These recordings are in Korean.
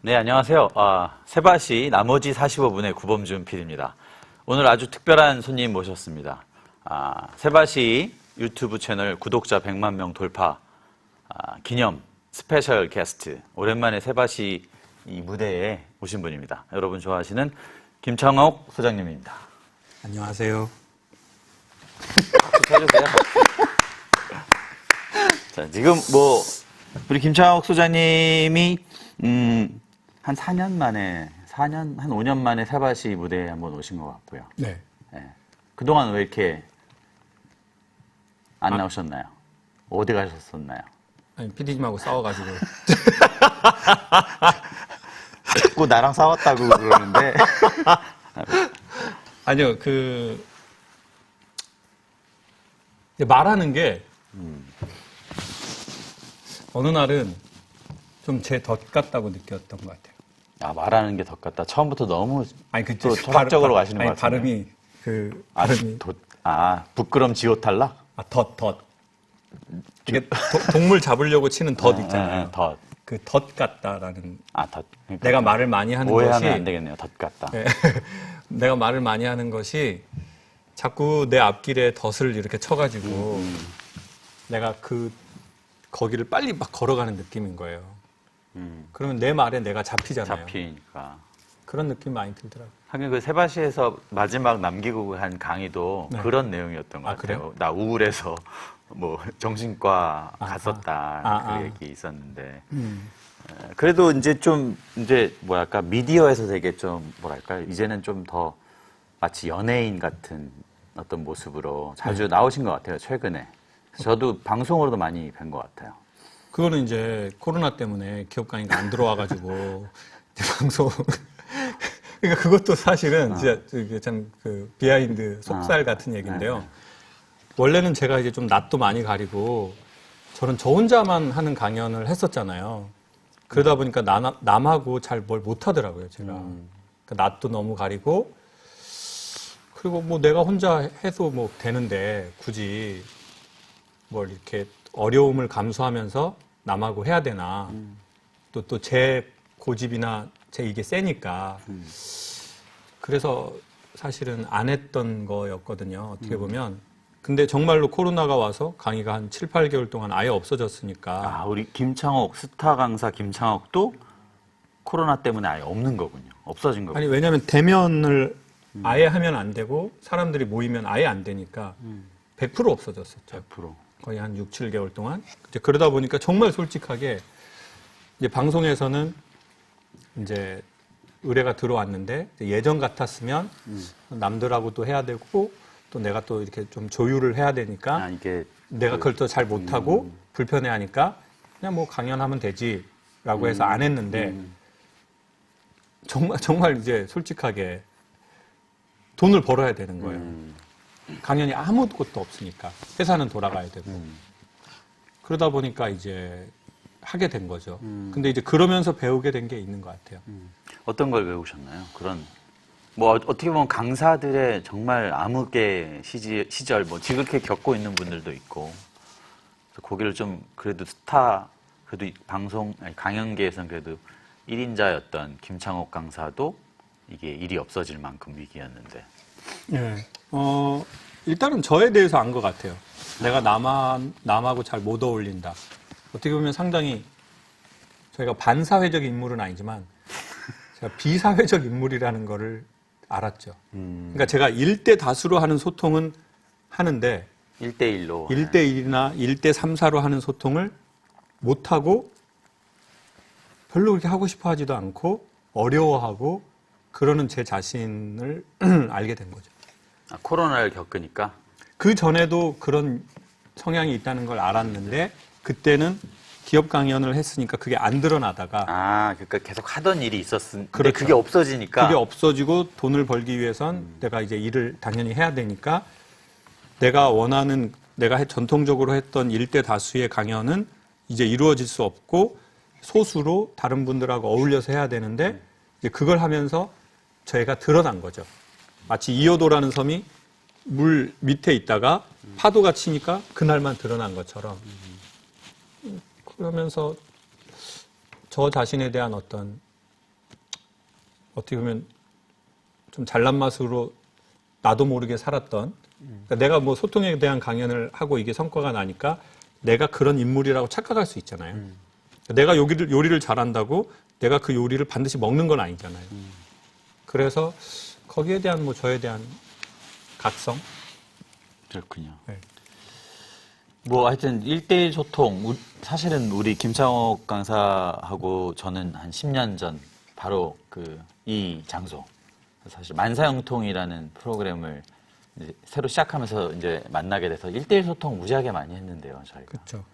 네, 안녕하세요. 세바시 나머지 45분의 구범준 PD입니다. 오늘 아주 특별한 손님 모셨습니다. 세바시 유튜브 채널 구독자 100만 명 돌파 기념 스페셜 게스트. 오랜만에 세바시 이 무대에 오신 분입니다. 여러분 좋아하시는 김창옥 소장님입니다. 안녕하세요. 박수 쳐주세요. 자, 지금 우리 김창옥 소장님이 한 4년 만에, 한 5년 만에 세바시 무대에 한번 오신 것 같고요. 네. 네. 그동안 왜 이렇게 안 나오셨나요? 어디 가셨었나요? 아니, PD님하고 싸워가지고. 자꾸 나랑 싸웠다고 그러는데. 아니요, 말하는 게, 어느 날은 좀 제 덫 같다고 느꼈던 것 같아요. 말하는 게 덧 같다. 처음부터 너무 아니, 또 철학적으로 가시는 것 같아요. 발음이. 부끄럼 지오 탈락? 덫. 이게 동물 잡으려고 치는 덫 있잖아요. 덧. 그 덫 같다라는. 덧. 그러니까 내가 말을 많이 하는 오해하면 것이. 안 되겠네요. 덧 같다. 네. 내가 말을 많이 하는 것이 자꾸 내 앞길에 덫을 이렇게 쳐가지고 내가 거기를 빨리 막 걸어가는 느낌인 거예요. 그러면 내 말에 내가 잡히잖아요. 잡히니까. 그런 느낌 많이 들더라고요. 하긴 그 세바시에서 마지막 남기고 한 강의도 네. 그런 내용이었던 것 같아요. 그래요? 나 우울해서 정신과 갔었다. 그 얘기 있었는데. 그래도 뭐랄까, 미디어에서 되게 이제는 좀 더 마치 연예인 같은 어떤 모습으로 자주 나오신 것 같아요, 최근에. 저도 방송으로도 많이 뵌 것 같아요. 그거는 이제 코로나 때문에 기업 강의가 안 들어와가지고 방송. 그러니까 그것도 사실은 진짜 참 비하인드 속살 같은 얘기인데요. 네. 원래는 제가 이제 좀 낯도 많이 가리고 저는 저 혼자만 하는 강연을 했었잖아요. 그러다 보니까 남하고 잘 뭘 못하더라고요, 제가. 그러니까 낯도 너무 가리고 그리고 내가 혼자 해도 되는데 굳이 뭘 이렇게 어려움을 감수하면서 남하고 해야 되나. 또 제 고집이나 제 이게 세니까. 그래서 사실은 안 했던 거였거든요. 어떻게 보면. 근데 정말로 코로나가 와서 강의가 한 7, 8개월 동안 아예 없어졌으니까. 우리 김창옥, 스타 강사 김창옥도 코로나 때문에 아예 없는 거군요. 없어진 거군요. 아니, 왜냐면 대면을 아예 하면 안 되고 사람들이 모이면 아예 안 되니까 100% 없어졌었죠. 100%. 거의 한 6, 7개월 동안. 이제 그러다 보니까 정말 솔직하게 이제 방송에서는 이제 의뢰가 들어왔는데 예전 같았으면 남들하고 또 해야 되고 또 내가 또 이렇게 좀 조율을 해야 되니까 내가 그걸 또 잘 못하고 불편해하니까 그냥 강연하면 되지라고 해서 안 했는데 정말 이제 솔직하게 돈을 벌어야 되는 거예요. 강연이 아무것도 없으니까 회사는 돌아가야 되고 그러다 보니까 이제 하게 된 거죠. 근데 이제 그러면서 배우게 된 게 있는 것 같아요. 어떤 걸 배우셨나요? 어떻게 보면 강사들의 정말 암흑의 시절, 지극히 겪고 있는 분들도 있고, 거기를 그래도 강연계에서는 그래도 1인자였던 김창옥 강사도 이게 일이 없어질 만큼 위기였는데. 네. 일단은 저에 대해서 안 것 같아요. 내가 남하고 잘 못 어울린다. 어떻게 보면 상당히 저희가 반사회적 인물은 아니지만 제가 비사회적 인물이라는 거를 알았죠. 그러니까 제가 1대 다수로 하는 소통은 하는데 1대1로 1대1이나 1대 3, 4로 하는 소통을 못하고 별로 그렇게 하고 싶어 하지도 않고 어려워하고 그러는 제 자신을 알게 된 거죠. 코로나를 겪으니까? 그 전에도 그런 성향이 있다는 걸 알았는데 그때는 기업 강연을 했으니까 그게 안 드러나다가 그러니까 계속 하던 일이 있었는데 그렇죠. 그게 없어지니까 그게 없어지고 돈을 벌기 위해선 내가 이제 일을 당연히 해야 되니까 내가 전통적으로 했던 1대 다수의 강연은 이제 이루어질 수 없고 소수로 다른 분들하고 어울려서 해야 되는데 이제 그걸 하면서 저희가 드러난 거죠. 마치 이어도라는 섬이 물 밑에 있다가 파도가 치니까 그날만 드러난 것처럼 그러면서 저 자신에 대한 어떤 어떻게 보면 좀 잘난 맛으로 나도 모르게 살았던 그러니까 내가 뭐 소통에 대한 강연을 하고 이게 성과가 나니까 내가 그런 인물이라고 착각할 수 있잖아요. 내가 요리를 잘한다고 내가 그 요리를 반드시 먹는 건 아니잖아요. 그래서 거기에 대한 뭐 저에 대한 각성? 그렇군요. 네. 뭐 하여튼 1대1 소통, 사실은 우리 김창옥 강사하고 저는 한 10년 전 바로 이 장소, 사실 만사형통이라는 프로그램을 이제 새로 시작하면서 이제 만나게 돼서 1대1 소통 무지하게 많이 했는데요, 저희가. 그렇죠.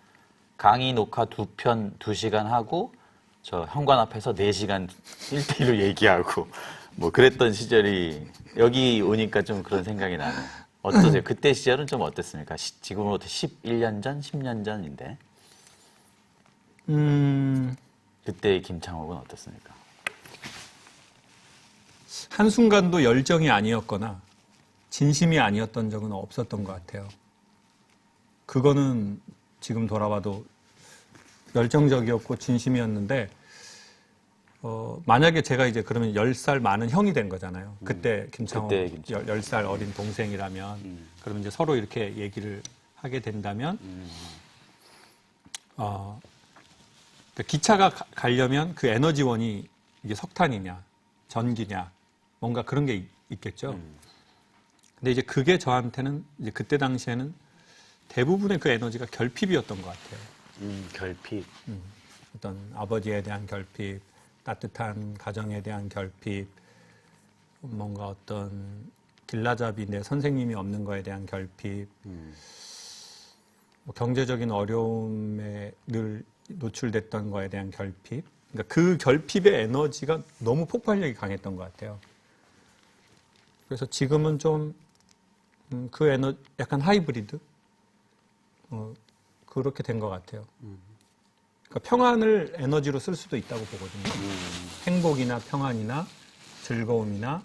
강의 녹화 2편 2시간 하고 저 현관 앞에서 4시간 1대1로 얘기하고 뭐 그랬던 시절이 여기 오니까 좀 그런 생각이 나네요. 어떠세요? 그때 시절은 좀 어땠습니까? 지금으로부터 11년 전, 10년 전인데 그때의 김창옥은 어떻습니까? 한순간도 열정이 아니었거나 진심이 아니었던 적은 없었던 것 같아요. 그거는 지금 돌아봐도 열정적이었고 진심이었는데 만약에 제가 이제 그러면 10살 많은 형이 된 거잖아요. 그때 김창호 10살 어린 동생이라면 그러면 이제 서로 이렇게 얘기를 하게 된다면 기차가 가려면 그 에너지원이 이게 석탄이냐 전기냐 뭔가 그런 게 있겠죠. 근데 이제 그게 저한테는 이제 그때 당시에는 대부분의 그 에너지가 결핍이었던 것 같아요. 결핍. 어떤 아버지에 대한 결핍, 따뜻한 가정에 대한 결핍, 뭔가 어떤 길라잡이 내 선생님이 없는 거에 대한 결핍, 뭐 경제적인 어려움에 늘 노출됐던 거에 대한 결핍. 그러니까 그 결핍의 에너지가 너무 폭발력이 강했던 것 같아요. 그래서 지금은 좀 그 에너지 약간 하이브리드 그렇게 된 것 같아요. 그러니까 평안을 에너지로 쓸 수도 있다고 보거든요. 행복이나 평안이나 즐거움이나.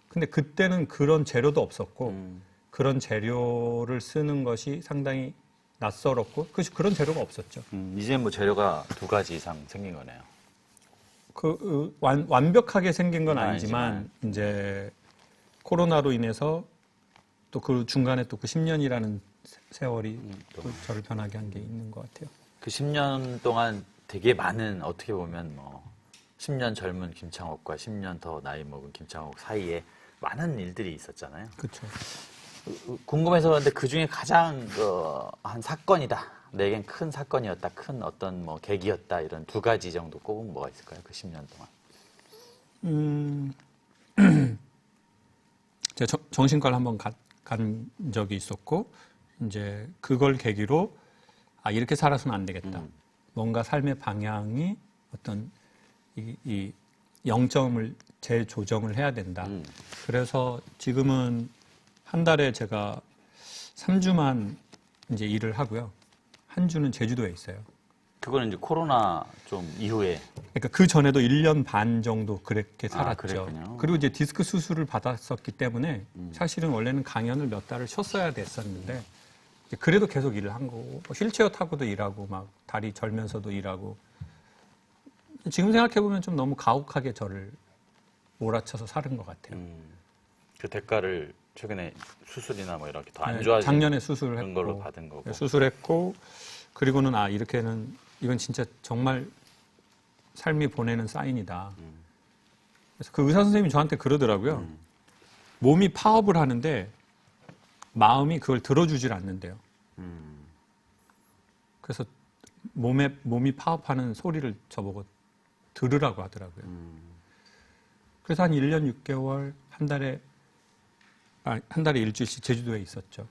근데 그때는 그런 재료도 없었고 그런 재료를 쓰는 것이 상당히 낯설었고 그런 재료가 없었죠. 이제 뭐 재료가 2가지 이상 생긴 거네요. 완벽하게 생긴 건 아니지만 이제 코로나로 인해서 또 그 중간에 또 그 10년이라는 세월이 또 저를 변하게 한 게 있는 것 같아요. 그 10년 동안 되게 많은 어떻게 보면 뭐 10년 젊은 김창옥과 10년 더 나이 먹은 김창옥 사이에 많은 일들이 있었잖아요. 그렇죠. 궁금해서 그런데 그 중에 가장 한 사건이다. 내겐 큰 사건이었다. 큰 어떤 뭐 계기였다. 이런 2가지 정도 꼽으면 뭐가 있을까요? 그 10년 동안. 제가 정신과를 한번 간 적이 있었고 이제 그걸 계기로 이렇게 살아서는 안 되겠다. 뭔가 삶의 방향이 어떤 이 0점을 재조정을 해야 된다. 그래서 지금은 한 달에 제가 3주만 이제 일을 하고요. 한 주는 제주도에 있어요. 그거는 이제 코로나 좀 이후에. 그러니까 그 전에도 1년 반 정도 그렇게 살았죠. 그랬군요. 그리고 이제 디스크 수술을 받았었기 때문에 사실은 원래는 강연을 몇 달을 쉬었어야 됐었는데 그래도 계속 일을 한 거고 휠체어 타고도 일하고 막 다리 절면서도 일하고 지금 생각해 보면 좀 너무 가혹하게 저를 몰아쳐서 사는 것 같아요. 그 대가를 최근에 수술이나 뭐 이렇게 더 안 좋아진 작년에 수술을 그런 했고 걸로 받은 거고. 수술했고 그리고는 이렇게는 이건 진짜 정말 삶이 보내는 사인이다. 그래서 그 의사 선생님이 저한테 그러더라고요. 몸이 파업을 하는데 마음이 그걸 들어주질 않는데요. 그래서 몸이 파업하는 소리를 저보고 들으라고 하더라고요. 그래서 한 1년 6개월 한 달에 일주일씩 제주도에 있었죠.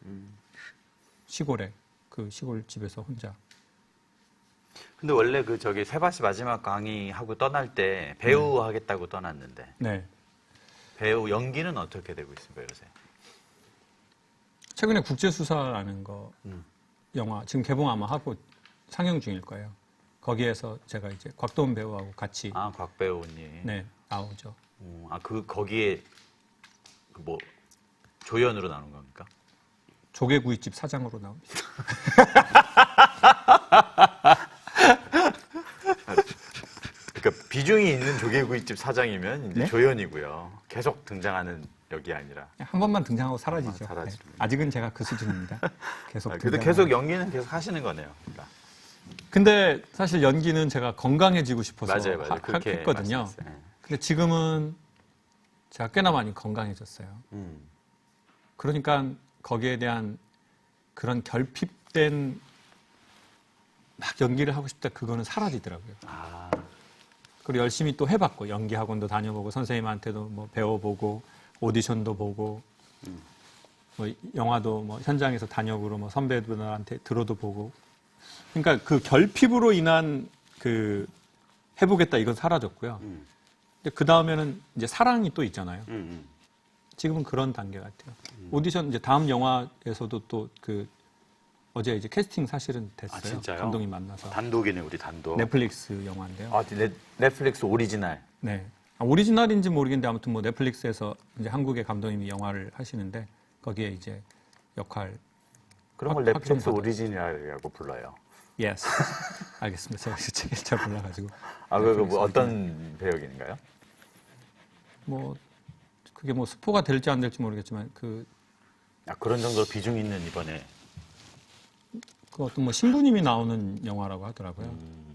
시골에 그 시골 집에서 혼자. 근데 원래 세바시 마지막 강의하고 떠날 때 배우 하겠다고 떠났는데. 네. 배우 연기는 어떻게 되고 있습니까, 요새? 최근에 국제수사라는 거 영화 지금 개봉 아마 하고 상영 중일 거예요. 거기에서 제가 이제 곽도원 배우하고 같이 곽 배우님. 네 나오죠. 거기에 뭐 조연으로 나오는 겁니까? 조개구이집 사장으로 나옵니다. 그러니까 비중이 있는 조개구이집 사장이면 이제 네? 조연이고요. 계속 등장하는 역이 아니라. 한 번만 등장하고 사라지죠. 사라지죠. 네. 아직은 제가 그 수준입니다. 계속 그래도 등장하고. 계속 연기는 계속 하시는 거네요. 그러니까. 근데 사실 연기는 제가 건강해지고 싶어서 맞아요. 그렇게 했거든요. 말씀하셨어요. 네. 근데 지금은 제가 꽤나 많이 건강해졌어요. 그러니까 거기에 대한 그런 결핍된 막 연기를 하고 싶다 그거는 사라지더라고요. 아, 그리고 열심히 또 해봤고 연기 학원도 다녀보고 선생님한테도 뭐 배워보고 오디션도 보고 뭐 영화도 뭐 현장에서 단역으로 뭐 선배들한테 들어도 보고 그러니까 그 결핍으로 인한 그 해보겠다 이건 사라졌고요. 근데 그 다음에는 이제 사랑이 또 있잖아요. 지금은 그런 단계 같아요. 오디션 이제 다음 영화에서도 또 그 어제 이제 캐스팅 사실은 됐어요. 아, 진짜요? 감독님 만나서 단독이네, 우리 단독. 넷플릭스 영화인데요. 아, 넷플릭스 오리지널. 네. 오리지널인지 모르겠는데 아무튼 뭐 넷플릭스에서 이제 한국의 감독님이 영화를 하시는데 거기에 이제 역할. 그런 걸 확- 넷플릭스 확정받아. 오리지널이라고 불러요. Yes. 알겠습니다. 제가 책을 잘 몰라가지고. 아, 뭐 어떤 배역인가요? 뭐 그게 뭐 스포가 될지 안 될지 모르겠지만 그 그런 정도로 비중 있는 이번에. 어떤 뭐 신부님이 나오는 영화라고 하더라고요.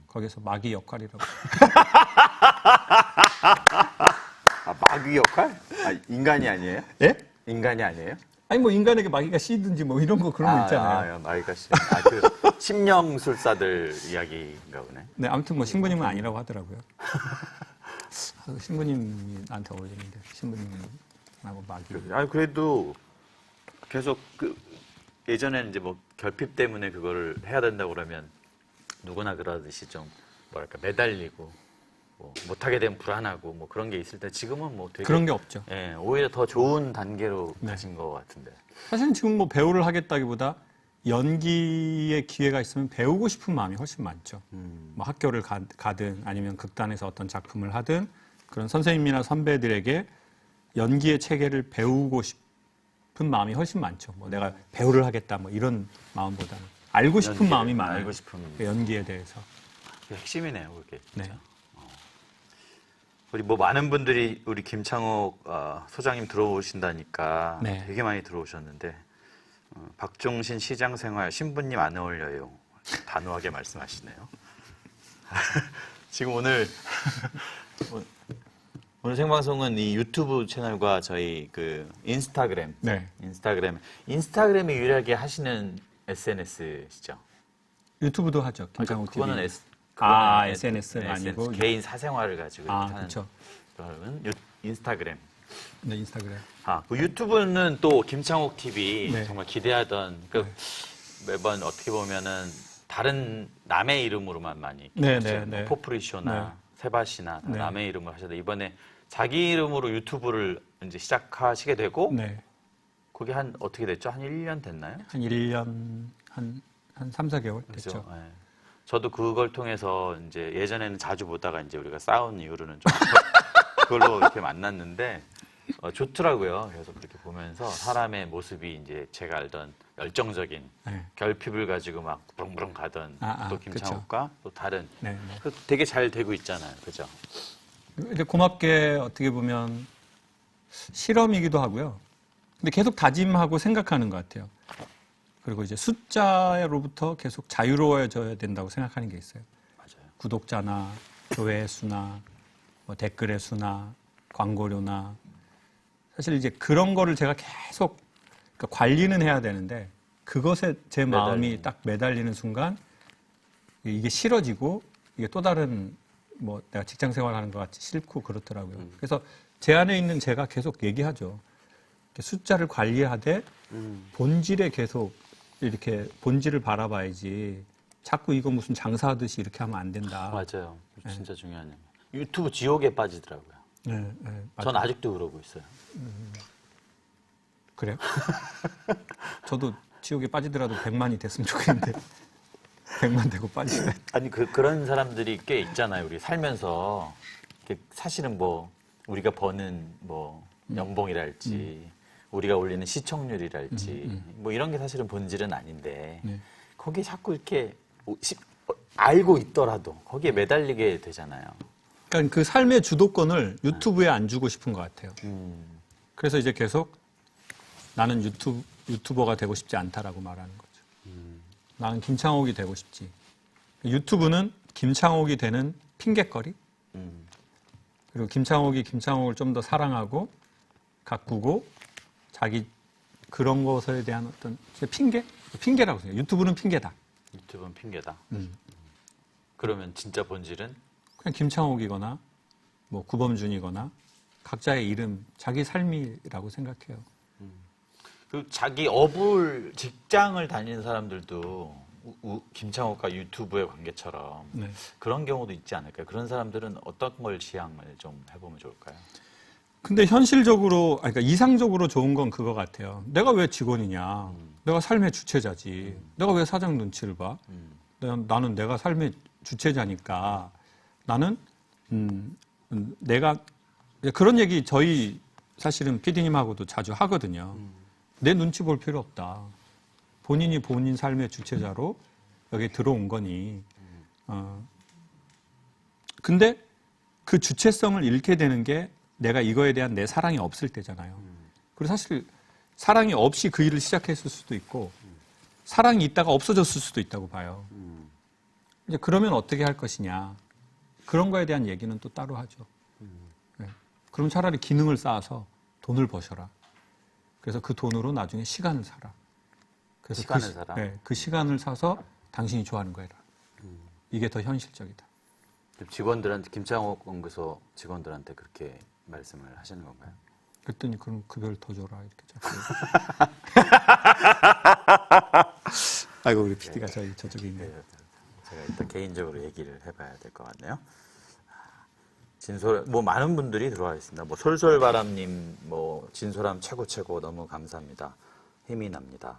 거기서 마귀 역할이라고. 아, 마귀 역할? 아, 인간이 아니에요? 예? 인간이 아니에요? 아니 뭐 인간에게 마귀가 씌든지 뭐 이런 거 그런 거 있잖아요. 마귀가 씨. 그 심령술사들 이야기인가 보네. 네, 아무튼 뭐 신부님은 아니라고 하더라고요. 신부님이 나한테 어울리는데 신부님하고 마귀. 그래도 계속 예전에는 이제 뭐 결핍 때문에 그거를 해야 된다고 그러면 누구나 그러듯이 좀 뭐랄까 매달리고 뭐 못하게 되면 불안하고 뭐 그런 게 있을 때 지금은 뭐 되게 그런 게 없죠. 예, 오히려 더 좋은 단계로 네. 가신 것 같은데. 사실은 지금 뭐 배우를 하겠다기보다 연기의 기회가 있으면 배우고 싶은 마음이 훨씬 많죠. 뭐 학교를 가든 아니면 극단에서 어떤 작품을 하든 그런 선생님이나 선배들에게 연기의 체계를 배우고 싶은 마음이 훨씬 많죠. 뭐 내가 배우를 하겠다 뭐 이런 마음보다는 알고 싶은 연기를 마음이 많아요. 알고 싶은 그 연기에 대해서. 그게 핵심이네요, 그게. 네. 진짜. 우리 뭐 많은 분들이 우리 김창옥 소장님 들어오신다니까 네. 되게 많이 들어오셨는데 박종신 시장 생활 신부님 안 어울려요. 단호하게 말씀하시네요. 지금 오늘 생방송은 이 유튜브 채널과 저희 그 인스타그램, 네. 인스타그램이 유일하게 하시는 SNS시죠? 유튜브도 하죠. 김창욱 TV. 그거는 SNS가 아니고 개인 사생활을 가지고 하는 그렇죠. 그거는 인스타그램. 네, 인스타그램. 그 유튜브는 또 김창옥 TV 네. 정말 기대하던 매번 어떻게 보면은 다른 남의 이름으로만 많이 네, 하죠. 네, 네. 포프리쇼나 네. 세바시나 다 네. 남의 이름으로 하셨는데 이번에 자기 이름으로 유튜브를 이제 시작하시게 되고 네. 그게 한 어떻게 됐죠? 한 1년 됐나요? 한 1년 한 3, 4개월 됐죠. 그렇죠. 예. 저도 그걸 통해서 이제 예전에는 자주 보다가 이제 우리가 싸운 이후로는 좀 그걸로 이렇게 만났는데 좋더라고요. 그래서 그렇게 보면서 사람의 모습이 이제 제가 알던 열정적인 네. 결핍을 가지고 막 부릉부릉 가던 또 김창욱과 또 다른 네, 네. 되게 잘 되고 있잖아요. 그죠? 이제 고맙게 어떻게 보면 실험이기도 하고요. 근데 계속 다짐하고 생각하는 것 같아요. 그리고 이제 숫자로부터 계속 자유로워져야 된다고 생각하는 게 있어요. 맞아요. 구독자나 조회 수나 뭐 댓글의 수나 광고료나 사실 이제 그런 거를 제가 계속 그러니까 관리는 해야 되는데 그것에 제 마음이 딱 매달리는 순간 이게 싫어지고 이게 또 다른 뭐 내가 직장 생활하는 것 같이 싫고 그렇더라고요. 그래서 제 안에 있는 제가 계속 얘기하죠. 이렇게 숫자를 관리하되 본질에 계속 이렇게 본질을 바라봐야지 자꾸 이거 무슨 장사하듯이 이렇게 하면 안 된다. 맞아요. 진짜 중요한 얘기. 유튜브 지옥에 빠지더라고요. 네, 네, 전 아직도 그러고 있어요. 그래요? 저도 지옥에 빠지더라도 100만이 됐으면 좋겠는데 100만 되고 빠지면 아니 그런 사람들이 꽤 있잖아요. 우리 살면서 사실은 뭐 우리가 버는 뭐 연봉이랄지 우리가 올리는 시청률이랄지 뭐 이런 게 사실은 본질은 아닌데 네. 거기에 자꾸 이렇게 알고 있더라도 거기에 매달리게 되잖아요. 그러니까 그 삶의 주도권을 유튜브에 안 주고 싶은 것 같아요. 그래서 이제 계속 나는 유튜버가 되고 싶지 않다라고 말하는 거죠. 나는 김창옥이 되고 싶지. 유튜브는 김창옥이 되는 핑곗거리. 그리고 김창옥을 좀 더 사랑하고 가꾸고 자기 그런 것에 대한 어떤 핑계라고 생각해요. 유튜브는 핑계다. 유튜브는 핑계다. 그러면 진짜 본질은? 그냥 김창옥이거나 뭐 구범준이거나 각자의 이름, 자기 삶이라고 생각해요. 그 자기 어불 직장을 다니는 사람들도 김창옥과 유튜브의 관계처럼 네. 그런 경우도 있지 않을까요? 그런 사람들은 어떤 걸 지향을 좀 해보면 좋을까요? 근데 현실적으로, 그러니까 이상적으로 좋은 건 그거 같아요. 내가 왜 직원이냐? 내가 삶의 주체자지. 내가 왜 사장 눈치를 봐? 나는 내가 삶의 주체자니까 나는 내가 그런 얘기 저희 사실은 PD님하고도 자주 하거든요. 내 눈치 볼 필요 없다. 본인이 본인 삶의 주체자로 여기 들어온 거니. 근데 그 주체성을 잃게 되는 게 내가 이거에 대한 내 사랑이 없을 때잖아요. 그리고 사실 사랑이 없이 그 일을 시작했을 수도 있고 사랑이 있다가 없어졌을 수도 있다고 봐요. 이제 그러면 어떻게 할 것이냐. 그런 거에 대한 얘기는 또 따로 하죠. 네. 그럼 차라리 기능을 쌓아서 돈을 버셔라. 그래서 그 돈으로 나중에 시간을 사라. 그래서 시간을 사라? 네, 그 시간을 사서 당신이 좋아하는 거 해라. 이게 더 현실적이다. 직원들한테, 김창옥 연구소 직원들한테 그렇게 말씀을 하시는 건가요? 그랬더니 그럼 급여를 더 줘라 이렇게 자꾸. 아이고 우리 PD가 저쪽에 있네. 네, 제가 일단 개인적으로 얘기를 해봐야 될 것 같네요. 많은 분들이 들어와 있습니다. 솔솔바람님, 진솔함 최고 너무 감사합니다. 힘이 납니다.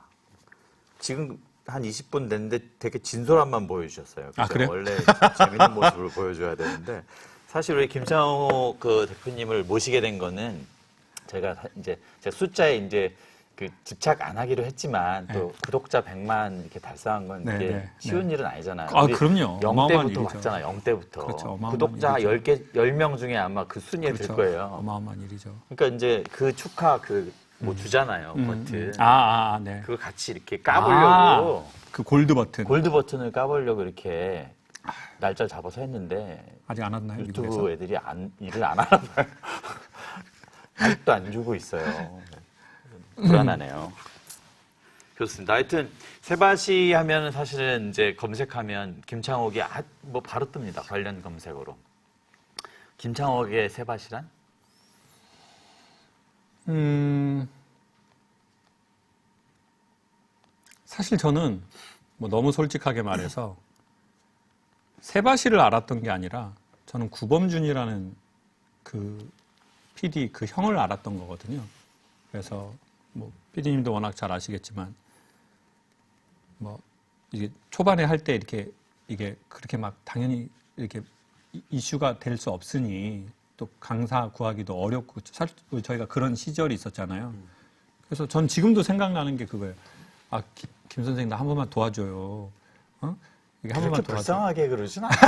지금 한 20분 됐는데 되게 진솔함만 보여주셨어요. 아, 그래요? 원래 재밌는 모습을 보여줘야 되는데 사실 우리 김창호 그 대표님을 모시게 된 거는 제가 숫자에 이제 그 집착 안 하기로 했지만 또 네. 구독자 100만 이렇게 달성한 건 네, 이게 네, 쉬운 네. 일은 아니잖아요. 아, 우리 그럼요. 어마어마한 0대부터 일이죠. 봤잖아요. 0대부터. 그렇죠. 어마어마한 구독자 일이죠. 10명 중에 아마 그 순위에 들 그렇죠. 거예요. 어마어마한 일이죠. 그러니까 이제 그 축하 주잖아요. 버튼. 네. 그걸 같이 이렇게 까보려고 그 골드 버튼. 골드 버튼을 까보려고 이렇게 날짜를 잡아서 했는데 아직 안 왔나요? 유튜브 미국에서? 애들이 일을 안 하나 봐요. 아직도 안 주고 있어요. 불안하네요. 좋습니다. 하여튼 세바시 하면 사실은 이제 검색하면 김창옥이 바로 뜹니다. 관련 검색어로. 김창옥의 세바시란? 사실 저는 너무 솔직하게 말해서 세바시를 알았던 게 아니라 저는 구범준이라는 그 PD 그 형을 알았던 거거든요. 그래서 PD님도 워낙 잘 아시겠지만 이게 초반에 할 때 이게 그렇게 막 당연히 이렇게 이슈가 될 수 없으니 또 강사 구하기도 어렵고 사실 저희가 그런 시절이 있었잖아요. 그래서 전 지금도 생각나는 게 그거예요. 김 선생님 나 한 번만 도와줘요. 이게 한 번만 그렇게 도와줘. 불쌍하게 그러진 않아요.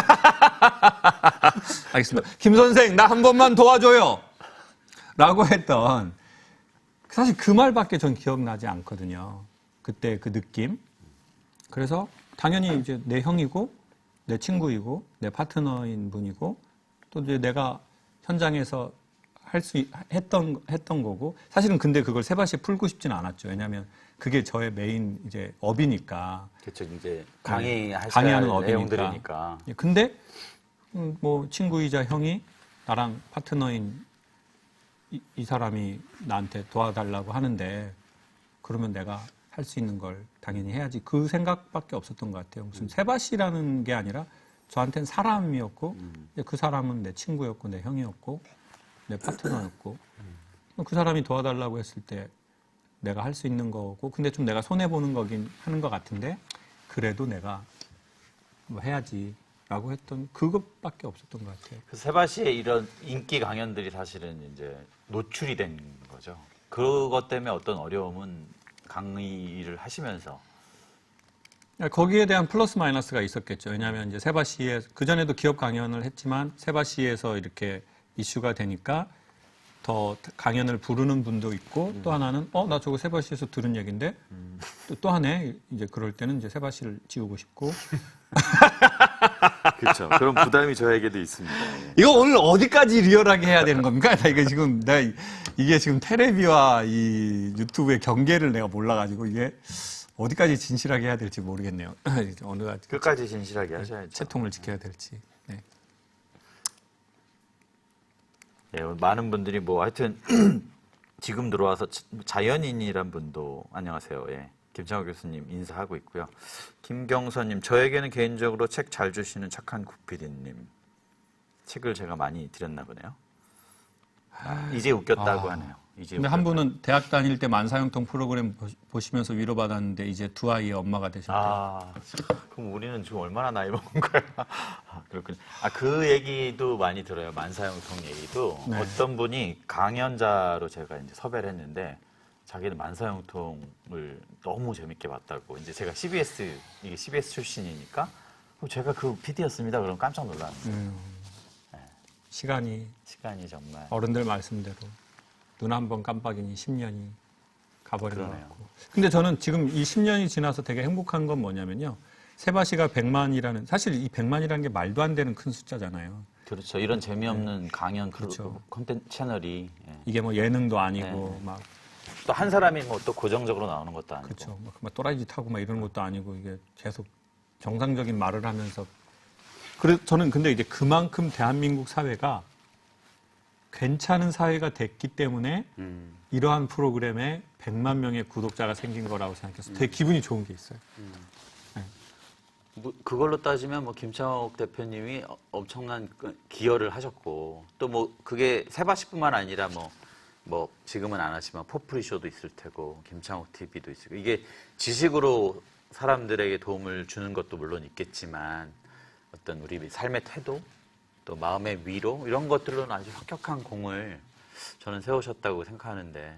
알겠습니다. 김 선생 나 한 번만 도와줘요. 라고 했던 사실 그 말밖에 전 기억나지 않거든요. 그때 그 느낌. 그래서 당연히 이제 내 형이고 내 친구이고 내 파트너인 분이고 또 이제 내가 현장에서 했던 거고 사실은 근데 그걸 세바시 풀고 싶지는 않았죠. 왜냐하면 그게 저의 메인 이제 업이니까. 그렇죠. 이제 강의하는 강의하는 업이니까. 내용들이니까. 근데 친구이자 형이 나랑 파트너인 이 사람이 나한테 도와달라고 하는데 그러면 내가 할 수 있는 걸 당연히 해야지. 그 생각밖에 없었던 것 같아요. 무슨 세바시라는 게 아니라 저한테는 사람이었고 그 사람은 내 친구였고 내 형이었고 내 파트너였고 그 사람이 도와달라고 했을 때 내가 할 수 있는 거고 근데 좀 내가 손해보는 거긴 하는 것 같은데 그래도 내가 해야지 라고 했던 그것밖에 없었던 것 같아요. 그 세바시의 이런 인기 강연들이 사실은 이제 노출이 된 거죠. 그것 때문에 어떤 어려움은 강의를 하시면서 거기에 대한 플러스 마이너스가 있었겠죠. 왜냐하면 이제 세바시에 그전에도 기업 강연을 했지만 세바시에서 이렇게 이슈가 되니까 더 강연을 부르는 분도 있고 또 하나는 나 저거 세바시에서 들은 얘기인데 또 하네. 이제 그럴 때는 이제 세바시를 지우고 싶고 그렇죠. 그런 부담이 저에게도 있습니다. 이거 오늘 어디까지 리얼하게 해야 되는 겁니까? 이게 지금 테레비와 이 유튜브의 경계를 내가 몰라가지고 이게 어디까지 진실하게 해야 될지 모르겠네요. 어느 끝까지 진실하게 하셔야죠. 채통을 지켜야 될지. 네. 예, 많은 분들이 뭐 하여튼 지금 들어와서 자연인이란 분도 안녕하세요. 예. 김창호 교수님 인사하고 있고요. 김경선님, 저에게는 개인적으로 책 잘 주시는 착한 국PD님. 책을 제가 많이 드렸나 보네요. 이제 웃겼다고 하네요. 이제 근데 한 분은 대학 다닐 때 만사형통 프로그램 보시면서 위로받았는데 이제 두 아이의 엄마가 되셨대요. 그럼 우리는 지금 얼마나 나이 먹은 거야? 그렇군요. 그 얘기도 많이 들어요. 만사형통 얘기도. 네. 어떤 분이 강연자로 제가 이제 섭외를 했는데 자기는 만사형통을 너무 재밌게 봤다고. 이제 제가 이게 CBS 출신이니까 제가 그 PD였습니다. 그럼 깜짝 놀랐는데. 시간이 정말. 어른들 말씀대로 눈 한 번 깜빡이니 10년이 가버리는 것 그러네요. 같고. 근데 저는 지금 이 10년이 지나서 되게 행복한 건 뭐냐면요. 세바시가 100만이라는, 사실 이 100만이라는 게 말도 안 되는 큰 숫자잖아요. 그렇죠. 이런 재미없는 강연 그렇죠. 콘텐츠 채널이. 예. 이게 뭐 예능도 아니고 네. 막 또 한 사람이 뭐 또 고정적으로 나오는 것도 아니고. 그렇죠. 막 또라이짓 하고 막 이런 것도 아니고 이게 계속 정상적인 말을 하면서. 저는 근데 이제 그만큼 대한민국 사회가 괜찮은 사회가 됐기 때문에 이러한 프로그램에 100만 명의 구독자가 생긴 거라고 생각해서 되게 기분이 좋은 게 있어요. 뭐 그걸로 따지면 뭐 김창옥 대표님이 엄청난 기여를 하셨고 또 뭐 그게 세바시뿐만 아니라 뭐 지금은 안 하지만 포프리쇼도 있을 테고 김창옥 TV도 있고 이게 지식으로 사람들에게 도움을 주는 것도 물론 있겠지만 어떤 우리 삶의 태도 또 마음의 위로 이런 것들로는 아주 혁혁한 공을 저는 세우셨다고 생각하는데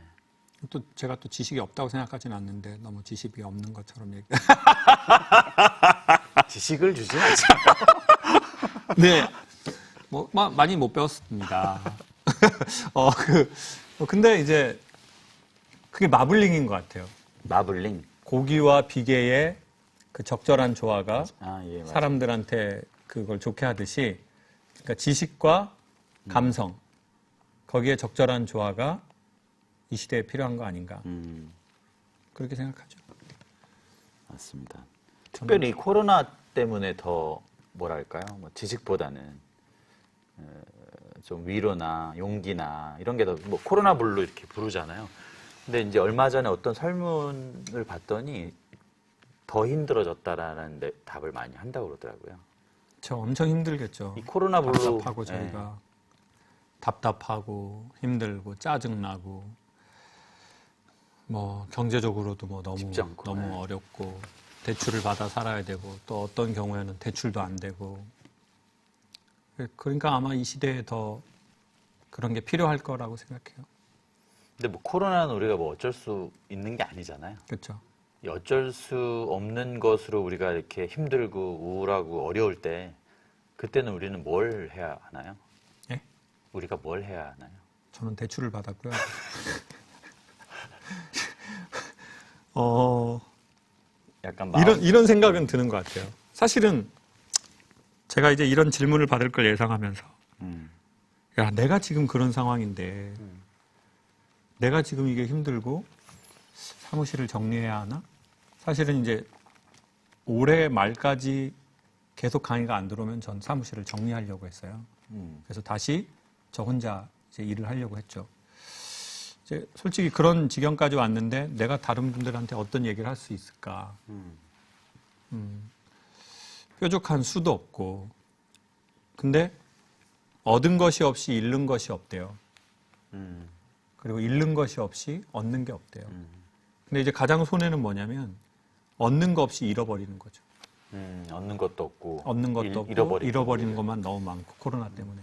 또 제가 또 지식이 없다고 생각하지는 않는데 너무 지식이 없는 것처럼 얘기. 지식을 주진 않잖아요. 네, 뭐 많이 못 배웠습니다. 근데 이제 그게 마블링인 것 같아요. 마블링. 고기와 비계의 그 적절한 조화가 예, 맞아요. 사람들한테 그걸 좋게 하듯이 그러니까 지식과 감성 거기에 적절한 조화가 이 시대에 필요한 거 아닌가 그렇게 생각하죠. 맞습니다. 특별히 코로나 때문에 더 뭐랄까요? 뭐 지식보다는 좀 위로나 용기나 이런 게 더 뭐 코로나 블루 이렇게 부르잖아요. 근데 이제 얼마 전에 어떤 설문을 봤더니 더 힘들어졌다라는 답을 많이 한다고 그러더라고요. 저 엄청 힘들겠죠. 이 코로나 블루 답답하고 저희가 답답하고 힘들고 짜증나고 뭐 경제적으로도 뭐 쉽지 않고, 너무 어렵고 대출을 받아 살아야 되고 또 어떤 경우에는 대출도 안 되고 그러니까 아마 이 시대에 더 그런 게 필요할 거라고 생각해요. 근데 뭐 코로나는 우리가 뭐 어쩔 수 있는 게 아니잖아요. 그렇죠. 이 어쩔 수 없는 것으로 우리가 이렇게 힘들고 우울하고 어려울 때 그때는 우리는 뭘 해야 하나요? 예? 우리가 뭘 해야 하나요? 저는 대출을 받았고요. 약간 이런 생각은 드는 것 같아요. 사실은 제가 이제 이런 질문을 받을 걸 예상하면서 야, 내가 지금 그런 상황인데 내가 지금 이게 힘들고 사무실을 정리해야 하나? 사실은 이제 올해 말까지 계속 강의가 안 들어오면 전 사무실을 정리하려고 했어요. 그래서 다시 저 혼자 이제 일을 하려고 했죠. 이제 솔직히 그런 지경까지 왔는데 내가 다른 분들한테 어떤 얘기를 할 수 있을까? 뾰족한 수도 없고, 근데 얻은 것이 없이 잃는 것이 없대요. 그리고 잃는 것이 없이 얻는 게 없대요. 근데 이제 가장 손해는 뭐냐면 얻는 거 없이 잃어버리는 거죠. 얻는 것도 없고 얻는 것도 없고 잃어버리는 것만 너무 많고 코로나 때문에.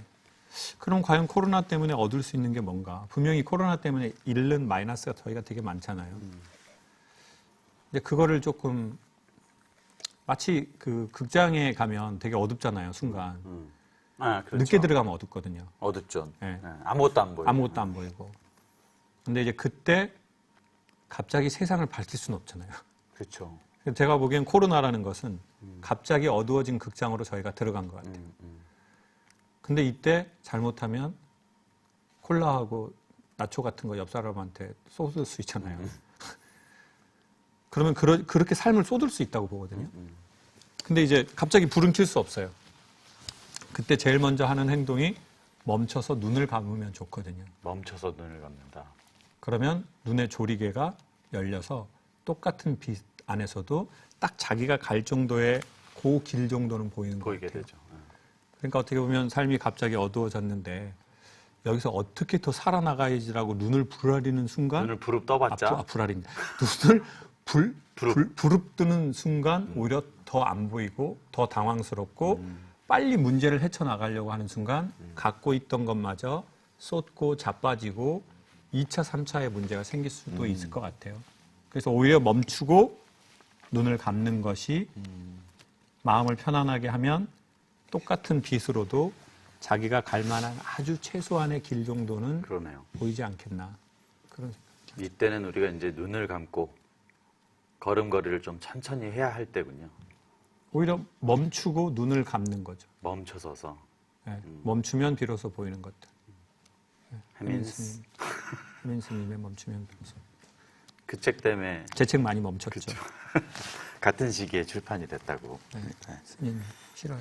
그럼 과연 코로나 때문에 얻을 수 있는 게 뭔가? 분명히 코로나 때문에 잃는 마이너스가 저희가 되게 많잖아요. 근데 그거를 조금 마치 그 극장에 가면 되게 어둡잖아요, 순간. 아, 그렇죠. 늦게 들어가면 어둡거든요. 어둡죠. 네. 네, 아무것도 안 보여요. 아무것도 안 보이고. 근데 이제 그때 갑자기 세상을 밝힐 수는 없잖아요. 그렇죠. 제가 보기엔 코로나라는 것은 갑자기 어두워진 극장으로 저희가 들어간 것 같아요. 근데 이때 잘못하면 콜라하고 나초 같은 거 옆 사람한테 쏟을 수 있잖아요. 그러면 그렇게 삶을 쏟을 수 있다고 보거든요. 근데 이제 갑자기 불은 켤 수 없어요. 그때 제일 먼저 하는 행동이 멈춰서 눈을 감으면 좋거든요. 멈춰서 눈을 감는다. 그러면 눈의 조리개가 열려서 똑같은 빛 안에서도 딱 자기가 갈 정도의 그 길 정도는 보이는 것 보이게 같아요. 되죠. 그러니까 어떻게 보면 삶이 갑자기 어두워졌는데 여기서 어떻게 더 살아나가야지라고 눈을 부라리는 순간 눈을 부릅 떠봤자 부라린다. 눈을 부릅뜨는 순간 오히려 더 안 보이고 더 당황스럽고 빨리 문제를 헤쳐나가려고 하는 순간 갖고 있던 것마저 쏟고 자빠지고 2차, 3차의 문제가 생길 수도 있을 것 같아요. 그래서 오히려 멈추고 눈을 감는 것이 마음을 편안하게 하면 똑같은 빛으로도 자기가 갈 만한 아주 최소한의 길 정도는 그러네요. 보이지 않겠나. 그런 생각. 이때는 우리가 이제 눈을 감고 걸음걸이를 좀 천천히 해야 할 때군요. 오히려 멈추고 눈을 감는 거죠. 멈춰서서. 네, 멈추면 비로소 보이는 것들. 해민스. 해민스님의 멈추면 비로소. 그 책 때문에 제 책 많이 멈췄죠. 같은 시기에 출판이 됐다고. 네. 스님 싫어요.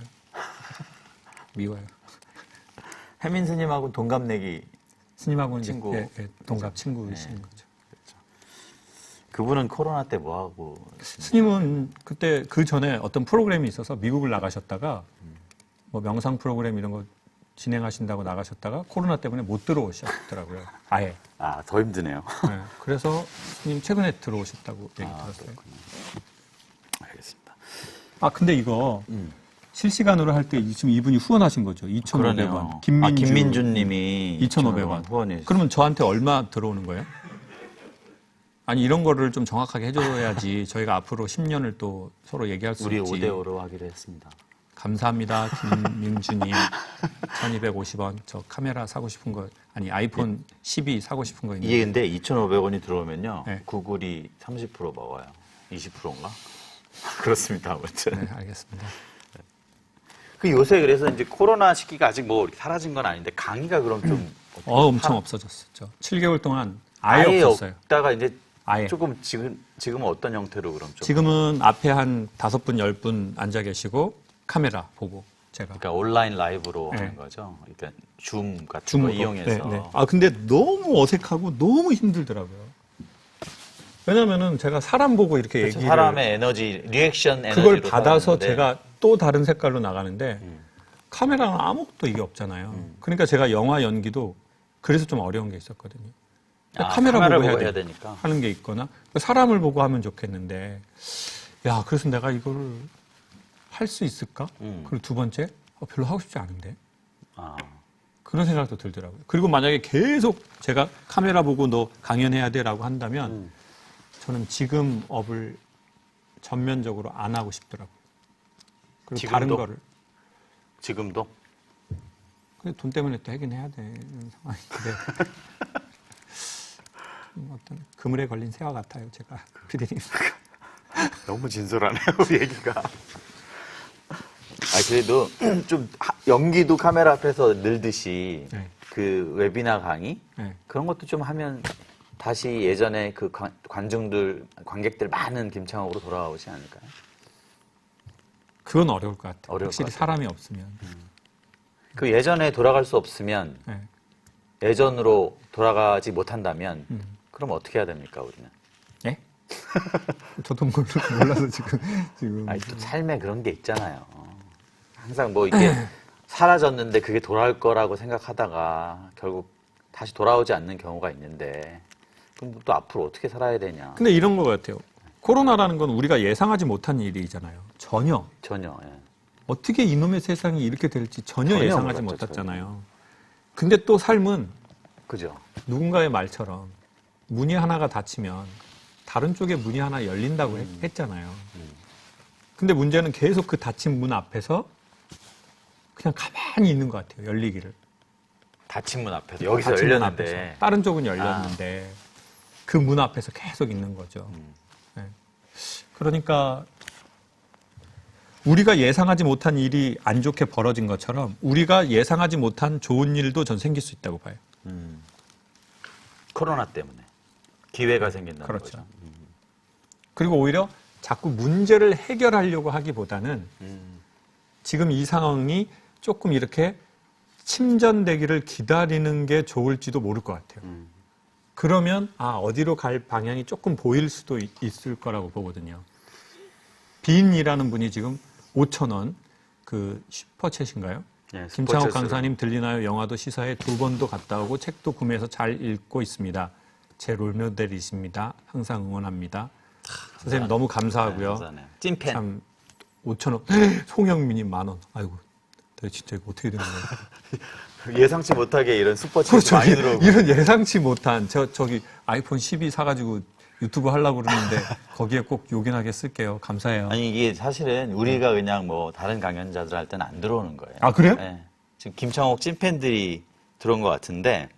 미워요. 해민 스님하고 동갑내기 스님하고는 친구. 이제 동갑 친구이신 네. 거죠. 그분은 코로나 때 뭐 하고? 스님은 그때 그 전에 어떤 프로그램이 있어서 미국을 나가셨다가 뭐 명상 프로그램 이런 거 진행하신다고 나가셨다가 코로나 때문에 못 들어오셨더라고요. 아예. 아, 더 힘드네요. 네. 그래서 스님 최근에 들어오셨다고 얘기 들었어요. 그렇군요. 알겠습니다. 아 근데 이거 실시간으로 할 때 지금 이분이 후원하신 거죠. 2,500원. 김민주 님이 2,500원. 후원해. 그러면 저한테 얼마 들어오는 거예요? 아니 이런 거를 좀 정확하게 해줘야지 저희가 앞으로 10년을 또 서로 얘기할 수 우리 있지. 5대5로 하기로 했습니다. 감사합니다. 김민주님 1250원. 저 카메라 사고 싶은 거 아니 아이폰 12 사고 싶은 거 있는데. 이게 근데 2,500원이 들어오면요. 네. 구글이 30% 먹어요. 20%인가? 그렇습니다. 아무튼. 네, 알겠습니다. 그 요새 그래서 이제 코로나 시기가 아직 뭐 이렇게 사라진 건 아닌데 강의가 그럼 좀 엄청 없어졌었죠. 7개월 동안 아예 없었어요. 없다가 이제 아예. 조금 지금은 어떤 형태로 그럼 좀 지금은 앞에 한 5분, 10분 앉아 계시고 카메라 보고 제가. 그러니까 온라인 라이브로 네. 하는 거죠. 그러니까 줌 같은 줌 거 이용해서. 네. 아 근데 너무 어색하고 너무 힘들더라고요. 왜냐면은 제가 사람 보고 이렇게 그렇죠. 얘기를 사람의 에너지, 리액션 에너지로 그걸 받아서 사는데 제가 또 다른 색깔로 나가는데 카메라는 아무것도 이게 없잖아요. 그러니까 제가 영화 연기도 그래서 좀 어려운 게 있었거든요. 카메라 카메라를 보고 보고 해야 해야 되니까. 하는 게 있거나 사람을 보고 하면 좋겠는데 야 그래서 내가 이거를 할 수 있을까? 그리고 두 번째 별로 하고 싶지 않은데 아, 그런 생각도 들더라고요. 그리고 만약에 계속 제가 카메라 보고 너 강연해야 돼라고 한다면 저는 지금 업을 전면적으로 안 하고 싶더라고요. 그리고 지금도? 다른 거를 지금도 근데 돈 때문에 또 하긴 해야 되는 상황인데 어떤 그물에 걸린 새와 같아요, 제가. 피디님. 너무 진솔하네요, 우리 얘기가. 그래도 좀 연기도 카메라 앞에서 늘듯이 네. 그 웨비나 강의 네. 그런 것도 좀 하면 다시 예전에 그 관객들 많은 김창옥으로 돌아오지 않을까요? 그건 어려울 것 같아요. 어려울 확실히 것 같아요. 사람이 없으면. 그 예전에 돌아갈 수 없으면 네. 예전으로 돌아가지 못한다면 그럼 어떻게 해야 됩니까, 우리는? 예? 저도 몰라서 지금. 아니, 또 삶에 그런 게 있잖아요. 항상 뭐 이게 사라졌는데 그게 돌아올 거라고 생각하다가 결국 다시 돌아오지 않는 경우가 있는데 그럼 또 앞으로 어떻게 살아야 되냐. 근데 이런 것 같아요. 코로나라는 건 우리가 예상하지 못한 일이잖아요. 전혀. 예. 어떻게 이놈의 세상이 이렇게 될지 전혀 전혀 예상하지 몰랐죠, 못했잖아요. 근데 또 삶은 그죠? 누군가의 말처럼 문이 하나가 닫히면 다른 쪽에 문이 하나 열린다고 했잖아요. 근데 문제는 계속 그 닫힌 문 앞에서 그냥 가만히 있는 것 같아요. 열리기를. 닫힌 문 앞에서 여기서 닫힌 문 열렸는데 앞에서. 다른 쪽은 열렸는데 그 문 앞에서 계속 있는 거죠. 네. 그러니까 우리가 예상하지 못한 일이 안 좋게 벌어진 것처럼 우리가 예상하지 못한 좋은 일도 전 생길 수 있다고 봐요. 코로나 때문에 기회가 생긴다는 그렇죠. 거죠. 그리고 오히려 자꾸 문제를 해결하려고 하기보다는 지금 이 상황이 조금 이렇게 침전되기를 기다리는 게 좋을지도 모를 것 같아요. 그러면 어디로 갈 방향이 조금 보일 수도 있을 거라고 보거든요. 빈이라는 분이 지금 5,000원 그 슈퍼챗인가요? 예, 김창욱 슈퍼챗으로. 강사님 들리나요? 영화도 시사회 2번도 갔다 오고 책도 구매해서 잘 읽고 있습니다. 제 롤모델이십니다. 항상 응원합니다. 선생님 너무 감사하고요. 감사하네요. 찐팬. 참 5,000원. 송영민이 10,000원. 아이고, 내가 진짜 이거 어떻게 된 거야? 예상치 못하게 이런 슈퍼챗이 그렇죠. 많이 들어오고. 이런 예상치 못한 저기 아이폰 12 사가지고 유튜브 하려고 그러는데 거기에 꼭 요긴하게 쓸게요. 감사해요. 아니 이게 사실은 우리가 그냥 뭐 다른 강연자들 할 때는 안 들어오는 거예요. 아, 그래요? 네. 지금 김창옥 찐팬들이 들어온 것 같은데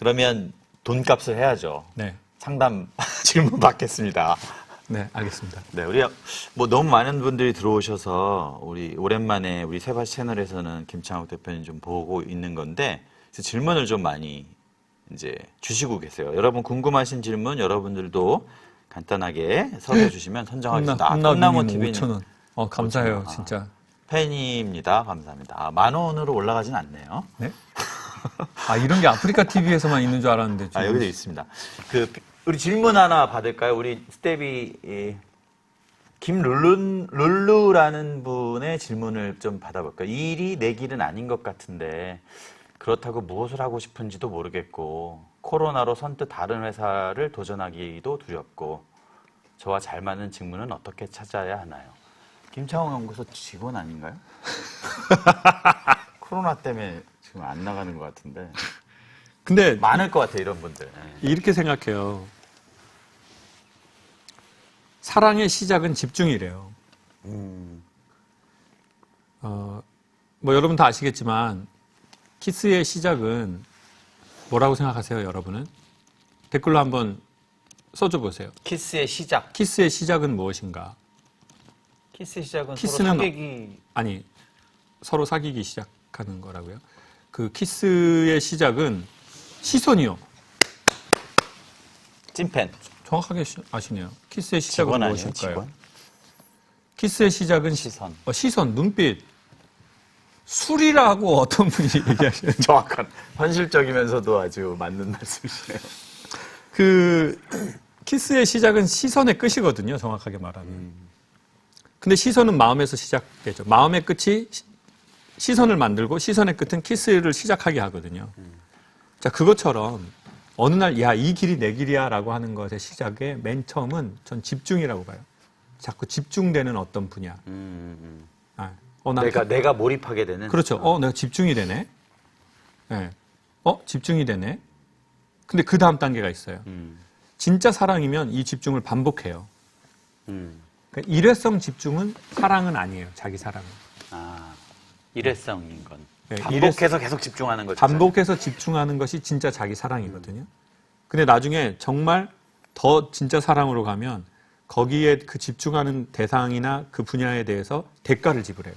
그러면 돈값을 해야죠. 네, 상담 질문 받겠습니다. 네, 알겠습니다. 네, 우리 뭐 너무 많은 분들이 들어오셔서 우리 오랜만에 우리 세바시 채널에서는 김창욱 대표님 좀 보고 있는 건데 그래서 질문을 좀 많이 이제 주시고 계세요. 여러분 궁금하신 질문 여러분들도 간단하게 써서 주시면 선정하겠습니다. 꿈나무 TV님 5,000원. 감사해요, 5,000원. 진짜. 팬입니다. 감사합니다. 10,000원으로 올라가진 않네요. 네? 이런 게 아프리카 TV에서만 있는 줄 알았는데. 지금. 여기도 있습니다. 우리 질문 하나 받을까요? 우리 스텝이 김룰루라는 분의 질문을 좀 받아볼까요? 이 일이 내 길은 아닌 것 같은데 그렇다고 무엇을 하고 싶은지도 모르겠고 코로나로 선뜻 다른 회사를 도전하기도 두렵고 저와 잘 맞는 직무는 어떻게 찾아야 하나요? 김창호 연구소 직원 아닌가요? 코로나 때문에 지금 안 나가는 것 같은데 근데 많을 것 같아요, 이런 분들. 이렇게 생각해요. 사랑의 시작은 집중이래요. 뭐 여러분 다 아시겠지만 키스의 시작은 뭐라고 생각하세요, 여러분은? 댓글로 한번 써줘 보세요. 키스의 시작. 키스의 시작은 무엇인가? 키스의 시작은 키스는 서로 사귀기. 아니, 서로 사귀기 시작하는 거라고요. 그 키스의 시작은 시선이요. 찐팬. 정확하게 아시네요. 키스의 시작은 직원 아니에요? 무엇일까요? 직원? 키스의 시작은 시선. 시선, 눈빛. 술이라고 어떤 분이 얘기하시는 정확한. 현실적이면서도 아주 맞는 말씀이시네요. 그 키스의 시작은 시선의 끝이거든요. 정확하게 말하면. 근데 시선은 마음에서 시작되죠. 마음의 끝이 시선을 만들고 시선의 끝은 키스를 시작하게 하거든요. 자, 그것처럼 어느 날 야, 이 길이 내 길이야 라고 하는 것의 시작의 맨 처음은 전 집중이라고 봐요. 자꾸 집중되는 어떤 분야. 내가 몰입하게 되는. 그렇죠. 내가 집중이 되네. 네. 집중이 되네. 근데 그 다음 단계가 있어요. 진짜 사랑이면 이 집중을 반복해요. 그러니까 일회성 집중은 사랑은 아니에요. 자기 사랑은. 일회성인 건. 네, 반복해서 계속 집중하는 거죠. 반복해서 집중하는 것이 진짜 자기 사랑이거든요. 근데 나중에 정말 더 진짜 사랑으로 가면 거기에 그 집중하는 대상이나 그 분야에 대해서 대가를 지불해요.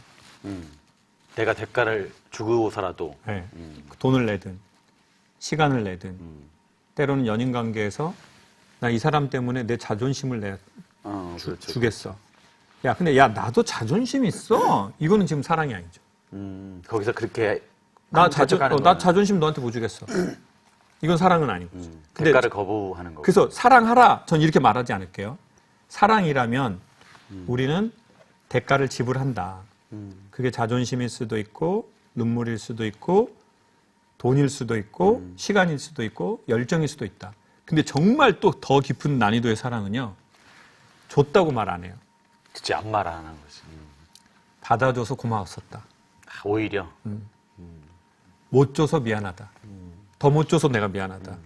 내가 대가를 주고서라도. 네. 돈을 내든 시간을 내든 때로는 연인 관계에서 나 이 사람 때문에 내 자존심을 그렇죠. 주겠어. 야, 근데 야, 나도 자존심 있어. 이거는 지금 사랑이 아니죠. 거기서 그렇게. 나 거는. 자존심 너한테 못 주겠어. 이건 사랑은 아니고. 근데 대가를 거부하는 거고. 그래서 사랑하라. 전 이렇게 말하지 않을게요. 사랑이라면 우리는 대가를 지불한다. 그게 자존심일 수도 있고 눈물일 수도 있고 돈일 수도 있고 시간일 수도 있고 열정일 수도 있다. 근데 정말 또 더 깊은 난이도의 사랑은요. 줬다고 말 안 해요. 그치, 안 말하는 거지. 받아줘서 고마웠었다. 오히려. 못 줘서 미안하다. 더 못 줘서 내가 미안하다.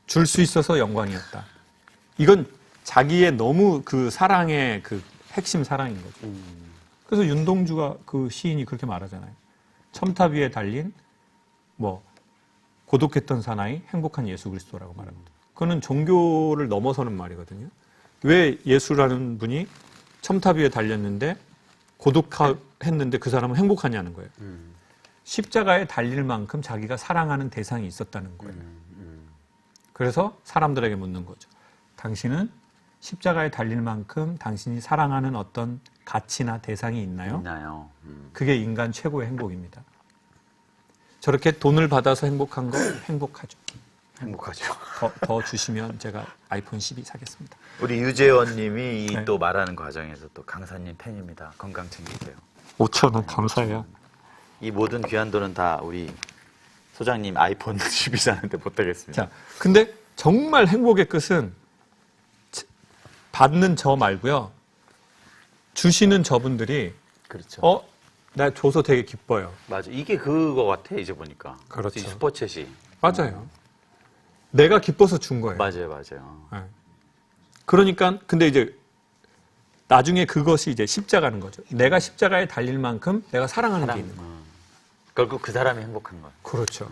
줄 수 있어서 영광이었다. 이건 자기의 너무 그 사랑의 그 핵심 사랑인 거죠. 그래서 윤동주가 그 시인이 그렇게 말하잖아요. 첨탑 위에 달린 뭐 고독했던 사나이 행복한 예수 그리스도라고 말합니다. 그거는 종교를 넘어서는 말이거든요. 왜 예수라는 분이 첨탑 위에 달렸는데 고독했는데 그 사람은 행복하냐는 거예요. 십자가에 달릴 만큼 자기가 사랑하는 대상이 있었다는 거예요. 그래서 사람들에게 묻는 거죠. 당신은 십자가에 달릴 만큼 당신이 사랑하는 어떤 가치나 대상이 있나요? 있나요? 그게 인간 최고의 행복입니다. 저렇게 돈을 받아서 행복한 거 행복하죠. 행복하죠. 더 주시면 제가 아이폰 12 사겠습니다. 우리 유재원 님이 네. 또 말하는 과정에서 또 강사님 팬입니다. 건강 챙기세요. 5,000원 감사해요. 이 모든 귀한 돈은 다 우리 소장님 아이폰 12 사는데 보태겠습니다. 자, 근데 정말 행복의 끝은 받는 저 말고요. 주시는 저분들이 그렇죠. 나 줘서 되게 기뻐요. 맞아. 이게 그거 같아, 이제 보니까. 그렇죠. 이 슈퍼챗이. 맞아요. 내가 기뻐서 준 거예요. 맞아요, 맞아요. 네. 그러니까 근데 이제 나중에 그것이 이제 십자가는 거죠. 내가 십자가에 달릴 만큼 내가 사랑하는 게 있는 거예요. 결국 그 사람이 행복한 거예요. 그렇죠.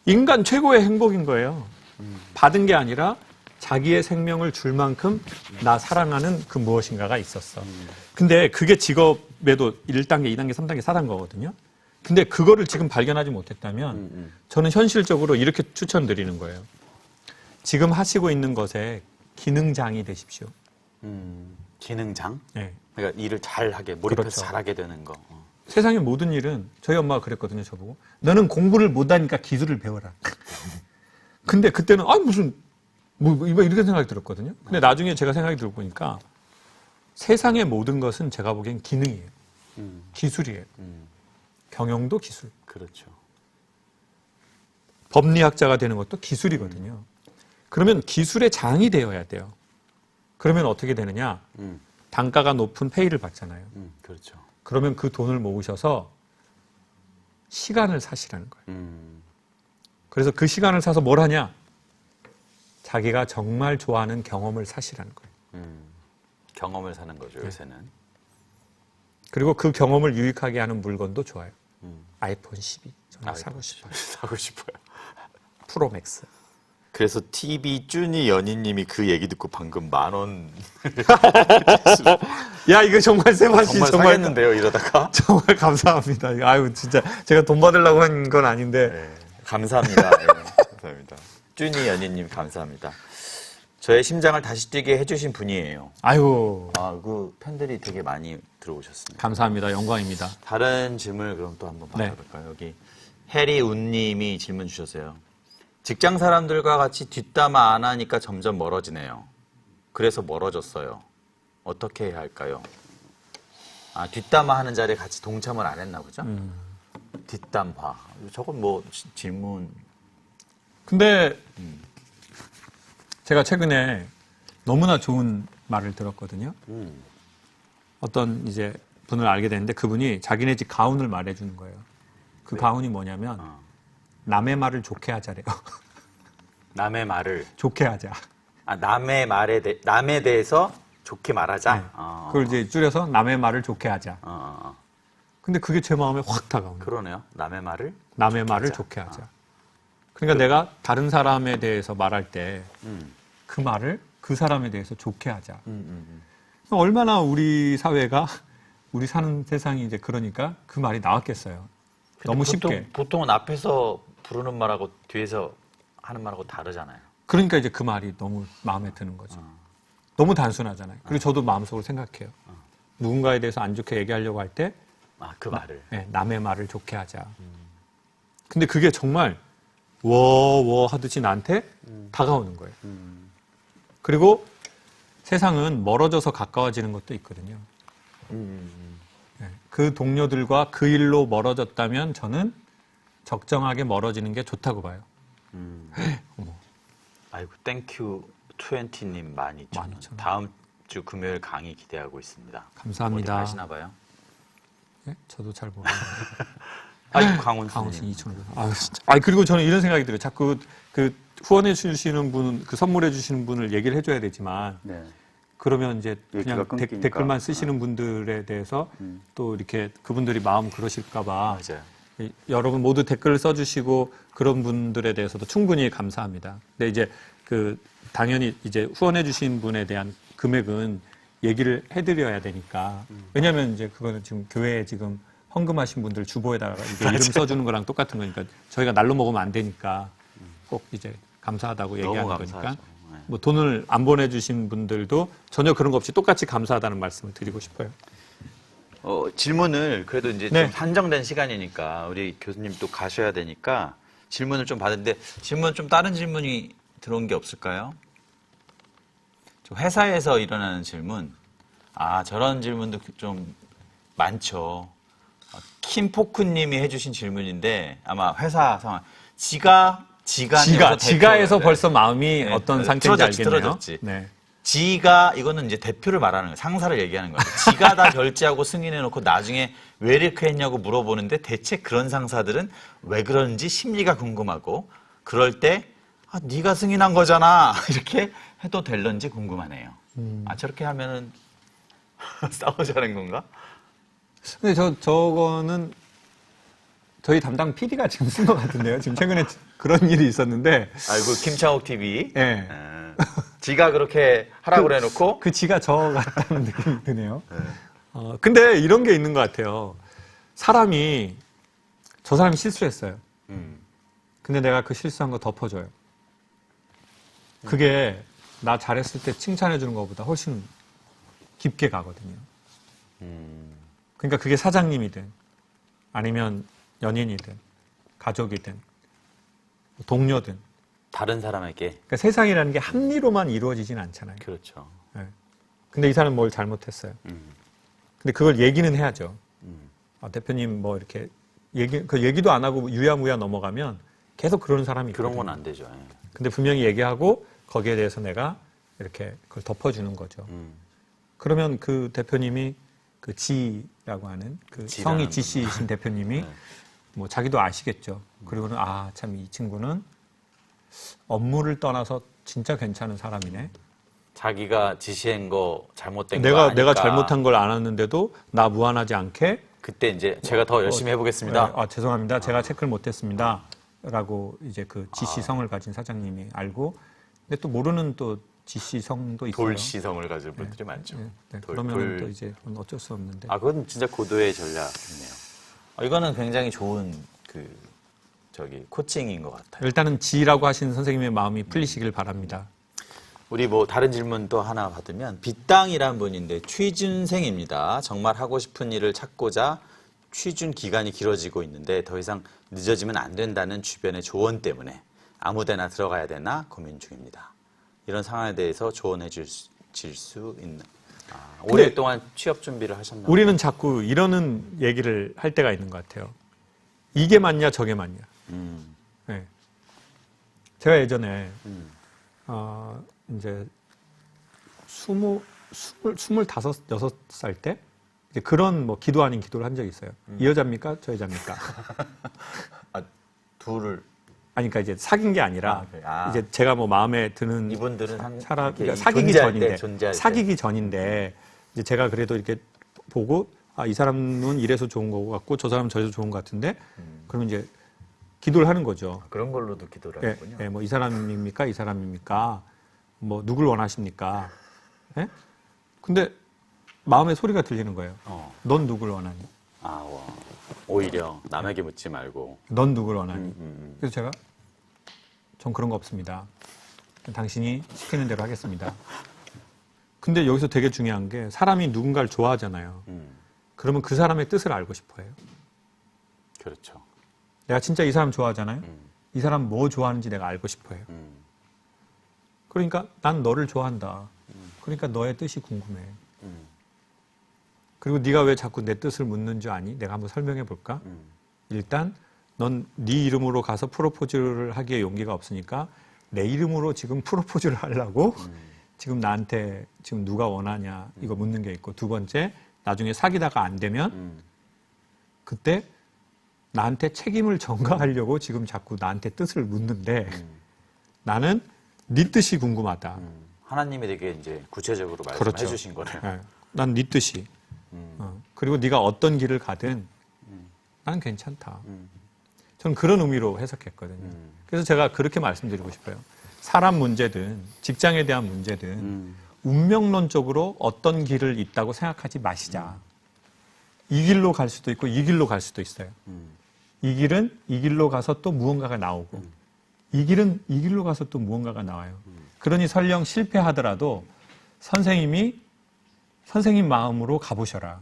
인간 최고의 행복인 거예요. 받은 게 아니라 자기의 생명을 줄 만큼 나 사랑하는 그 무엇인가가 있었어. 근데 그게 직업에도 1단계, 2단계, 3단계, 4단계 거거든요. 근데 그거를 지금 발견하지 못했다면 저는 현실적으로 이렇게 추천드리는 거예요. 지금 하시고 있는 것에 기능장이 되십시오. 기능장? 네. 그러니까 일을 잘하게, 몰입해서 그렇죠. 잘하게 되는 거. 세상의 모든 일은 저희 엄마가 그랬거든요, 저보고. 너는 공부를 못하니까 기술을 배워라. 근데 그때는 무슨 이렇게 생각이 들었거든요. 근데 나중에 제가 생각이 들어보니까 세상의 모든 것은 제가 보기엔 기능이에요. 기술이에요. 경영도 기술. 그렇죠. 법리학자가 되는 것도 기술이거든요. 그러면 기술의 장이 되어야 돼요. 그러면 어떻게 되느냐? 단가가 높은 페이를 받잖아요. 그렇죠. 그러면 그 돈을 모으셔서 시간을 사시라는 거예요. 그래서 그 시간을 사서 뭘 하냐? 자기가 정말 좋아하는 경험을 사시라는 거예요. 경험을 사는 거죠, 요새는. 그리고 그 경험을 유익하게 하는 물건도 좋아요. 아이폰 12. 저는 사고 싶어요. 사고 싶어요. 프로맥스. 그래서 TV 쭈니 연인님이 그 얘기 듣고 방금 10,000원 야, 이거 정말 세바시 정말 사겠는데요, 이러다가. 정말 감사합니다. 아유, 진짜 제가 돈 받으려고 한 건 아닌데. 네, 감사합니다. 네, 감사합니다. 쭈니 연인님 감사합니다. 저의 심장을 다시 뛰게 해주신 분이에요. 아유, 그 팬들이 되게 많이 들어오셨습니다. 감사합니다. 영광입니다. 다른 질문을 그럼 또 한번 네. 받아볼까요? 여기 해리운님이 질문 주셨어요. 직장 사람들과 같이 뒷담화 안 하니까 점점 멀어지네요. 그래서 멀어졌어요. 어떻게 해야 할까요? 뒷담화 하는 자리에 같이 동참을 안 했나 보죠? 뒷담화. 저건 뭐 질문. 근데 제가 최근에 너무나 좋은 말을 들었거든요. 어떤 이제 분을 알게 됐는데 그분이 자기네 집 가훈을 말해주는 거예요. 그 가훈이 뭐냐면 남의 말을 좋게 하자래요. 남의 말을 좋게 하자. 남의 남에 대해서 좋게 말하자. 네. 그걸 이제 줄여서 남의 말을 좋게 하자. 근데 그게 제 마음에 확 다가오는 거예요. 그러네요. 남의 말을 남의 말을 좋게 하자. 그러니까 내가 다른 사람에 대해서 말할 때 그 말을 그 사람에 대해서 좋게 하자. 얼마나 우리 사회가 우리 사는 세상이 이제 그러니까 그 말이 나왔겠어요. 너무 쉽게. 보통은 앞에서 부르는 말하고 뒤에서 하는 말하고 다르잖아요. 그러니까 이제 그 말이 너무 마음에 드는 거죠. 너무 단순하잖아요. 그리고 저도 마음속으로 생각해요. 누군가에 대해서 안 좋게 얘기하려고 할 때 그 말을. 네, 남의 말을 좋게 하자. 근데 그게 정말 워워 하듯이 나한테 다가오는 거예요. 그리고 세상은 멀어져서 가까워지는 것도 있거든요. 네, 그 동료들과 그 일로 멀어졌다면 저는 적정하게 멀어지는 게 좋다고 봐요. 어머. 아이고, 땡큐 20님 12,000원. 다음 주 금요일 강의 기대하고 있습니다. 감사합니다. 어디 가시나 봐요? 네? 저도 잘 모르겠는데. 아이고, 강훈 강원순 스님. 2,500원. 진짜. 그리고 저는 이런 생각이 들어요. 자꾸 그 후원해 주시는 분, 그 선물해 주시는 분을 얘기를 해줘야 되지만, 네. 그러면 이제 얘기가 그냥 끊기니까. 댓글만 쓰시는 분들에 대해서 또 이렇게 그분들이 마음 그러실까봐 맞아요. 여러분 모두 댓글을 써주시고 그런 분들에 대해서도 충분히 감사합니다. 근데 이제 당연히 이제 후원해주신 분에 대한 금액은 얘기를 해드려야 되니까. 왜냐하면 이제 그거는 지금 교회에 지금 헌금하신 분들 주보에다가 이게 이름 써주는 거랑 똑같은 거니까 저희가 날로 먹으면 안 되니까 꼭 이제 감사하다고 얘기하는 너무 거니까. 감사하죠. 네. 뭐 돈을 안 보내주신 분들도 전혀 그런 거 없이 똑같이 감사하다는 말씀을 드리고 싶어요. 질문을 그래도 이제 네. 좀 한정된 시간이니까 우리 교수님 또 가셔야 되니까 질문을 좀 받은데 질문 좀 다른 질문이 들어온 게 없을까요? 회사에서 일어나는 질문. 저런 질문도 좀 많죠. 킴포크님이 해주신 질문인데 아마 회사 상황. 지가에서 벌써 마음이 네, 어떤 상태인지 알겠네요. 틀어졌지. 네. 이거는 이제 대표를 말하는 거예요. 상사를 얘기하는 거예요. 지가 다 결제하고 승인해놓고 나중에 왜 이렇게 했냐고 물어보는데 대체 그런 상사들은 왜 그런지 심리가 궁금하고 그럴 때 네가 승인한 거잖아 이렇게 해도 될런지 궁금하네요. 저렇게 하면은 싸우자는 건가? 근데 저거는 저희 담당 PD가 지금 쓴 것 같은데요. 지금 최근에 그런 일이 있었는데. 아이고 김창옥 TV. 네. 지가 그렇게 하라고 그래놓고 그 지가 저 같다는 느낌이 드네요. 근데 이런 게 있는 것 같아요. 사람이 실수했어요. 근데 내가 그 실수한 거 덮어줘요. 그게 나 잘했을 때 칭찬해 주는 것보다 훨씬 깊게 가거든요. 그러니까 그게 사장님이든 아니면 연인이든 가족이든 동료든 다른 사람에게 그러니까 세상이라는 게 합리로만 이루어지진 않잖아요. 그렇죠. 네. 근데 이 사람은 뭘 잘못했어요. 근데 그걸 얘기는 해야죠. 대표님 뭐 이렇게 그 얘기도 안 하고 유야무야 넘어가면 계속 그러는 사람이 있거든요. 그런 건 안 되죠. 근데 분명히 얘기하고 거기에 대해서 내가 이렇게 그걸 덮어주는 거죠. 그러면 그 대표님이 그 지라고 하는 그 성이 지씨이신 대표님이 네. 뭐 자기도 아시겠죠. 그리고는 참 이 친구는 업무를 떠나서 진짜 괜찮은 사람이네. 자기가 지시한 거 잘못된 거 아니까 내가 잘못한 걸 알았는데도 나 무한하지 않게 그때 이제 제가 더 열심히 해보겠습니다. 네, 죄송합니다. 제가 체크를 못했습니다. 라고 이제 그 지씨 성을 가진 사장님이 알고 근데 또 모르는 또 지씨 성도 있어요. 돌시성을 가진 분들이 많죠. 그러면 또 이제 어쩔 수 없는데. 그건 진짜 고도의 전략이네요. 이거는 굉장히 좋은 코칭인 것 같아요. 일단은 지라고 하신 선생님의 마음이 풀리시길 바랍니다. 우리 뭐 다른 질문 또 하나 받으면 빗땅이란 분인데 취준생입니다. 정말 하고 싶은 일을 찾고자 취준 기간이 길어지고 있는데 더 이상 늦어지면 안 된다는 주변의 조언 때문에 아무데나 들어가야 되나 고민 중입니다. 이런 상황에 대해서 조언해 줄 수 있는 오랫동안 취업 준비를 하셨나요? 우리는 자꾸 이러는 얘기를 할 때가 있는 것 같아요. 이게 맞냐 저게 맞냐. 네. 제가 예전에 이제 26살 때 이제 그런 뭐 기도 아닌 기도를 한 적이 있어요. 이 여자입니까? 저 여자입니까? 둘을 그러니까 이제 사귄 게 아니라 이제 제가 뭐 마음에 드는 이분들은 그러니까 사귀기 전인데 사귀기 전인데 이제 제가 그래도 이렇게 보고 이 사람은 이래서 좋은 거 같고 저 사람은 저래서 좋은 거 같은데 그러면 이제 기도를 하는 거죠. 그런 걸로도 기도를 하는군요. 뭐 이 사람입니까? 이 사람입니까? 뭐 누굴 원하십니까? 예? 근데 마음의 소리가 들리는 거예요. 넌 누굴 원하니? 오히려 남에게 묻지 말고. 넌 누굴 원하니? 그래서 제가 전 그런 거 없습니다. 당신이 시키는 대로 하겠습니다. 근데 여기서 되게 중요한 게 사람이 누군가를 좋아하잖아요. 그러면 그 사람의 뜻을 알고 싶어 해요. 그렇죠. 내가 진짜 이 사람 좋아하잖아요. 이 사람 뭐 좋아하는지 내가 알고 싶어 해요. 그러니까 난 너를 좋아한다. 그러니까 너의 뜻이 궁금해. 그리고 네가 왜 자꾸 내 뜻을 묻는 줄 아니? 내가 한번 설명해 볼까? 일단 넌 네 이름으로 가서 프로포즈를 하기에 용기가 없으니까 내 이름으로 지금 프로포즈를 하려고 지금 나한테 지금 누가 원하냐 이거 묻는 게 있고 두 번째 나중에 사귀다가 안 되면 그때 나한테 책임을 전가하려고 지금 자꾸 나한테 뜻을 묻는데 나는 네 뜻이 궁금하다. 하나님이 되게 이제 구체적으로 말씀해 그렇죠. 주신 거네요. 네. 난 네 뜻이. 그리고 네가 어떤 길을 가든 난 괜찮다. 저는 그런 의미로 해석했거든요. 그래서 제가 그렇게 말씀드리고 싶어요. 사람 문제든 직장에 대한 문제든 운명론적으로 어떤 길을 있다고 생각하지 마시자. 이 길로 갈 수도 있고 이 길로 갈 수도 있어요. 이 길은 이 길로 가서 또 무언가가 나오고 이 길은 이 길로 가서 또 무언가가 나와요. 그러니 설령 실패하더라도 선생님 마음으로 가보셔라.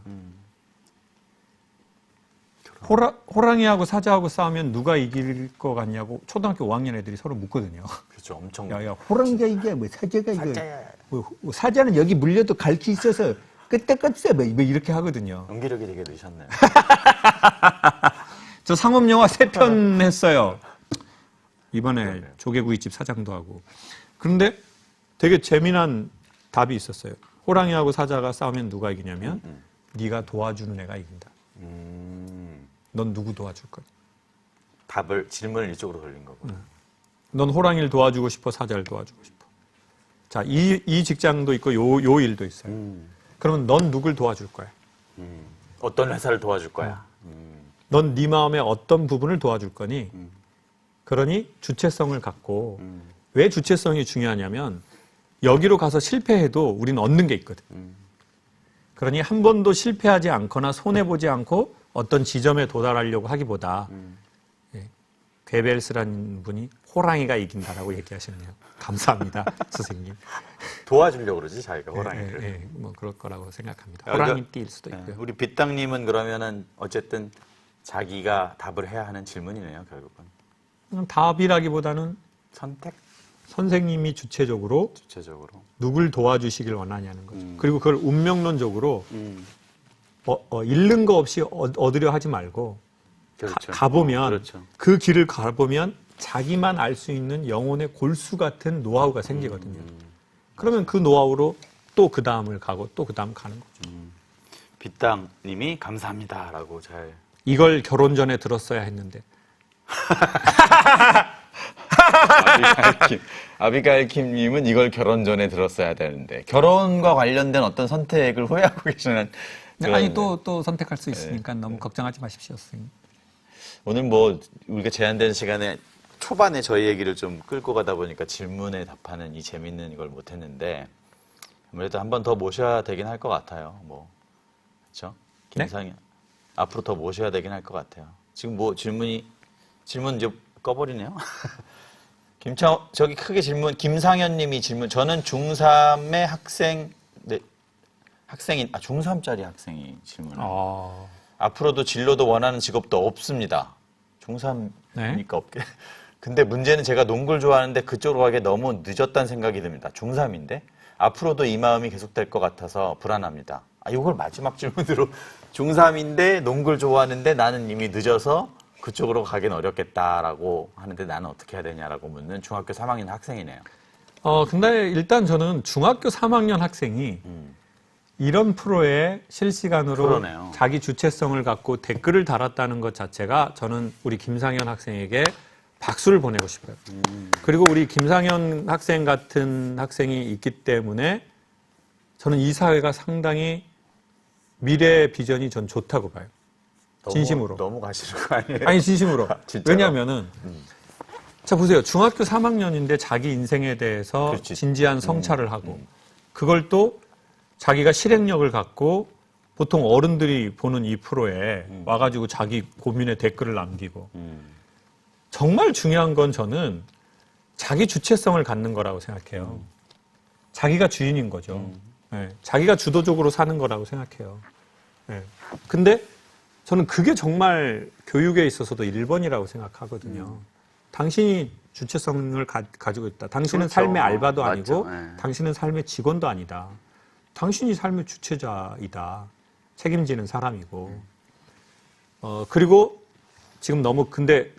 호랑이하고 사자하고 싸우면 누가 이길 것 같냐고 초등학교 5학년 애들이 서로 묻거든요. 그렇죠. 엄청. 야, 호랑이가 이게 뭐 사자가 이거 사자야. 뭐, 사자는 여기 물려도 갈기 있어서 끄떡끄떡 뭐 이렇게 하거든요. 연기력이 되게 늦으셨네요. 저 상업 영화 3편 했어요. 이번에 조개구이집 사장도 하고. 그런데 되게 재미난 답이 있었어요. 호랑이하고 사자가 싸우면 누가 이기냐면 네가 도와주는 애가 이긴다. 넌 누구 도와줄 거야? 질문을 이쪽으로 돌린 거고. 넌 호랑이를 도와주고 싶어, 사자를 도와주고 싶어. 자, 이 직장도 있고 요 일도 있어요. 그러면 넌 누굴 도와줄 거야? 어떤 회사를 도와줄 거야? 넌 네 마음의 어떤 부분을 도와줄 거니? 그러니 주체성을 갖고 왜 주체성이 중요하냐면 여기로 가서 실패해도 우리는 얻는 게 있거든. 그러니 한 번도 실패하지 않거나 손해보지 않고 어떤 지점에 도달하려고 하기보다 괴벨스라는 분이 호랑이가 이긴다라고 얘기하셨네요. 감사합니다, 선생님. 도와주려고 그러지, 자기가 호랑이를. 뭐 그럴 거라고 생각합니다. 호랑이 띠일 수도 있고요. 우리 빗땅님은 그러면은 어쨌든 자기가 답을 해야 하는 질문이네요, 결국은. 답이라기보다는 선택? 선생님이 주체적으로 누굴 도와주시길 원하냐는 거죠. 그리고 그걸 운명론적으로 잃는 거 없이 얻으려 하지 말고 그렇죠. 가보면 그렇죠. 그 길을 가보면 자기만 알 수 있는 영혼의 골수 같은 노하우가 생기거든요. 그러면 그 노하우로 또 그 다음을 가고 또 그 다음 가는 거죠. 빗땅님이 감사합니다라고 잘. 이걸 결혼 전에 들었어야 했는데. 아비가일 킴님은 이걸 결혼 전에 들었어야 되는데 결혼과 관련된 어떤 선택을 후회하고 계시는. 아니 또 선택할 수 있으니까 너무 걱정하지 마십시오, 선생님. 오늘 뭐 우리가 제한된 시간에 초반에 저희 얘기를 좀 끌고 가다 보니까 질문에 답하는 이 재밌는 걸 못했는데 아무래도 한 번 더 모셔야 되긴 할 것 같아요. 뭐 그렇죠? 김상현 앞으로 더 모셔야 되긴 할 것 같아요. 지금 뭐 질문 이제 꺼버리네요. 저기 크게 질문 김상현님이 질문. 저는 중3의 중3짜리 학생이 질문을. 앞으로도 진로도 원하는 직업도 없습니다. 중3이니까 없게. 근데 문제는 제가 농구를 좋아하는데 그쪽으로 가기 너무 늦었다는 생각이 듭니다. 중3인데 앞으로도 이 마음이 계속될 것 같아서 불안합니다. 이걸 마지막 질문으로 중3인데 농구를 좋아하는데 나는 이미 늦어서 그쪽으로 가긴 어렵겠다라고 하는데 나는 어떻게 해야 되냐라고 묻는 중학교 3학년 학생이네요. 근데 일단 저는 중학교 3학년 학생이 이런 프로에 실시간으로 그러네요. 자기 주체성을 갖고 댓글을 달았다는 것 자체가 저는 우리 김상현 학생에게 박수를 보내고 싶어요. 그리고 우리 김상현 학생 같은 학생이 있기 때문에 저는 이 사회가 상당히 미래 비전이 전 좋다고 봐요. 진심으로. 너무 가시는 거 아니에요? 아니, 진심으로. 진짜로? 왜냐하면은 자 보세요. 중학교 3학년인데 자기 인생에 대해서 그렇지. 진지한 성찰을 하고 그걸 또 자기가 실행력을 갖고 보통 어른들이 보는 이 프로에 와가지고 자기 고민의 댓글을 남기고 정말 중요한 건 저는 자기 주체성을 갖는 거라고 생각해요. 자기가 주인인 거죠. 네, 자기가 주도적으로 사는 거라고 생각해요. 네. 근데 저는 그게 정말 교육에 있어서도 1번이라고 생각하거든요. 당신이 주체성을 가지고 있다. 당신은 그렇죠. 삶의 알바도 맞죠. 아니고 네. 당신은 삶의 직원도 아니다. 당신이 삶의 주체자이다. 책임지는 사람이고. 그리고 지금 너무 근데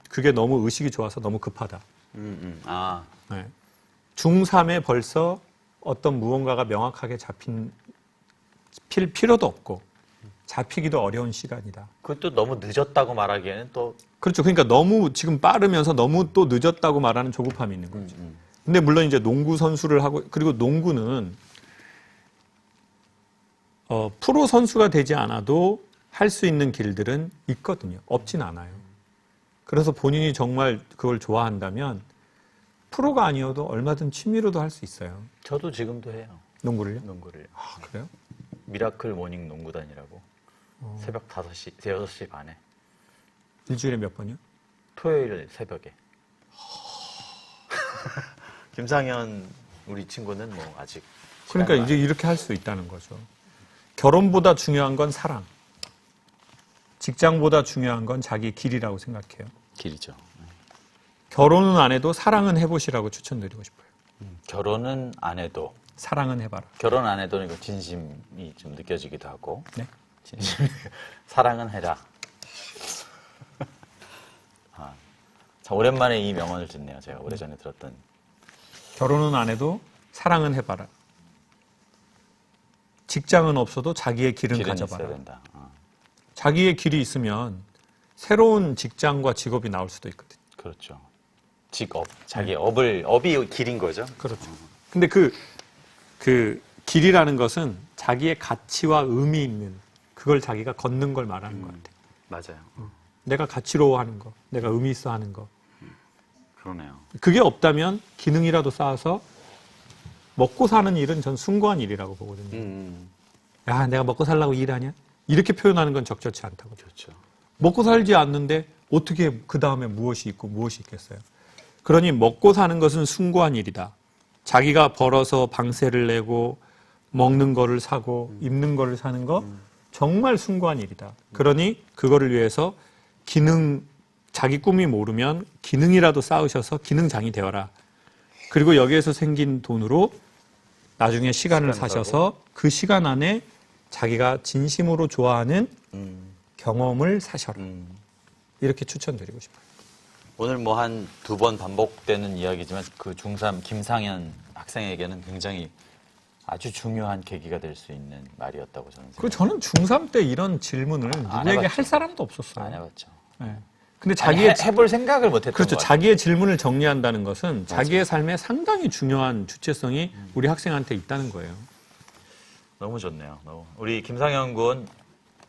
그게 너무 의식이 좋아서 너무 급하다. 네. 중3에 벌써 어떤 무언가가 명확하게 필 필요도 없고 잡히기도 어려운 시간이다. 그것도 너무 늦었다고 말하기에는 또. 그렇죠. 그러니까 너무 지금 빠르면서 너무 또 늦었다고 말하는 조급함이 있는 거죠. 근데 물론 이제 농구 선수를 하고, 그리고 농구는 프로 선수가 되지 않아도 할 수 있는 길들은 있거든요. 없진 않아요. 그래서 본인이 정말 그걸 좋아한다면 프로가 아니어도 얼마든 취미로도 할 수 있어요. 저도 지금도 해요. 농구를요? 농구를. 아, 그래요? 미라클 모닝 농구단이라고. 새벽 5시, 6시 반에. 일주일에 몇 번이요? 토요일 새벽에. 김상현 우리 친구는 뭐 아직. 그러니까 시간이 이제 이렇게 할 수 있다는 거죠. 결혼보다 중요한 건 사랑. 직장보다 중요한 건 자기 길이라고 생각해요. 길이죠. 결혼은 안 해도 사랑은 해보시라고 추천드리고 싶어요. 결혼은 안 해도. 사랑은 해봐라. 결혼 안 해도 이거 진심이 좀 느껴지기도 하고. 네? 진심. 사랑은 해라. 참 오랜만에 이 명언을 듣네요. 제가 오래전에 들었던. 결혼은 안 해도 사랑은 해봐라. 직장은 없어도 자기의 길은 길은 가져봐라. 있어야 된다. 자기의 길이 있으면 새로운 직장과 직업이 나올 수도 있거든요. 그렇죠. 직업, 자기 업이 길인 거죠. 그렇죠. 근데 그 길이라는 것은 자기의 가치와 의미 있는 그걸 자기가 걷는 걸 말하는 것 같아요. 맞아요. 내가 가치로워하는 거, 내가 의미 있어 하는 거. 그러네요. 그게 없다면 기능이라도 쌓아서 먹고 사는 일은 전 숭고한 일이라고 보거든요. 야, 내가 먹고 살려고 일하냐? 이렇게 표현하는 건 적절치 않다고. 그렇죠. 먹고 살지 않는데 어떻게 그 다음에 무엇이 있고 무엇이 있겠어요? 그러니 먹고 사는 것은 숭고한 일이다. 자기가 벌어서 방세를 내고 먹는 거를 사고 입는 거를 사는 거 정말 숭고한 일이다. 그러니 그거를 위해서 자기 꿈이 모르면 기능이라도 쌓으셔서 기능장이 되어라. 그리고 여기에서 생긴 돈으로 나중에 시간을 사셔서 그 시간 안에 자기가 진심으로 좋아하는 경험을 사셔라. 이렇게 추천드리고 싶어요. 오늘 뭐 한 2번 반복되는 이야기지만 그 중3 김상현 학생에게는 굉장히 아주 중요한 계기가 될 수 있는 말이었다고 저는 그리고 생각합니다. 저는 중3 때 이런 질문을 안 누구에게 해봤죠. 할 사람도 없었어요. 안 해봤죠. 네. 근데 아니, 자기의 해볼 생각을 못했던 그렇죠. 것 같아요. 자기의 질문을 정리한다는 것은 자기의 삶에 상당히 중요한 주체성이 우리 학생한테 있다는 거예요. 너무 좋네요. 우리 김상현 군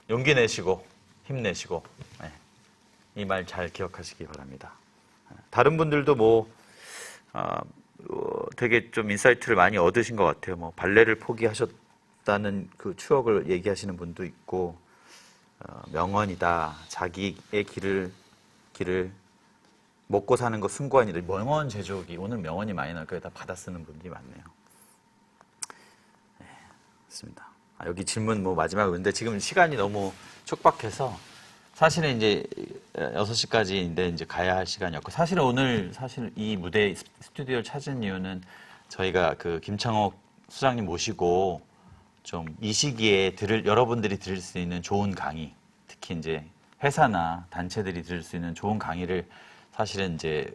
용기 내시고 힘내시고 이 말 잘 기억하시기 바랍니다. 다른 분들도 되게 좀 인사이트를 많이 얻으신 것 같아요. 뭐 발레를 포기하셨다는 그 추억을 얘기하시는 분도 있고 명언이다. 자기의 길을 먹고 사는 거 숭고한 일을 명언 제조기 오늘 명언이 많이 나니까 다 받아 쓰는 분들이 많네요. 네, 맞습니다. 여기 질문 마지막 근데 지금 시간이 너무 촉박해서 사실은 이제 6시까지인데 이제 가야 할 시간이었고 사실 이 무대 스튜디오를 찾은 이유는 저희가 그 김창옥 수장님 모시고 좀 이 시기에 여러분들이 들을 수 있는 좋은 강의, 특히 이제 회사나 단체들이 들을 수 있는 좋은 강의를 사실은 이제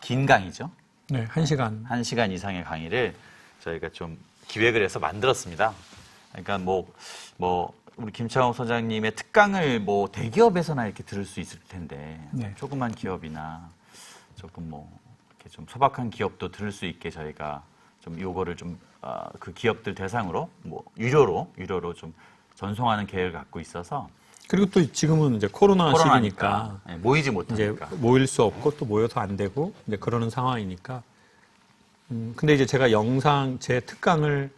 긴 강의죠. 네, 1시간. 1시간 이상의 강의를 저희가 좀 기획을 해서 만들었습니다. 그러니까 우리 김창옥 소장님의 특강을 대기업에서나 이렇게 들을 수 있을 텐데 네. 조그만 기업이나 조금 이렇게 좀 소박한 기업도 들을 수 있게 저희가 좀 요거를 좀 그 기업들 대상으로 유료로 좀 전송하는 계획을 갖고 있어서 그리고 또 지금은 이제 코로나 시기니까 네, 모이지 이제 못하니까 모일 수 없고 또 모여서 안 되고 이제 그러는 상황이니까. 근데 이제 제가 제 특강을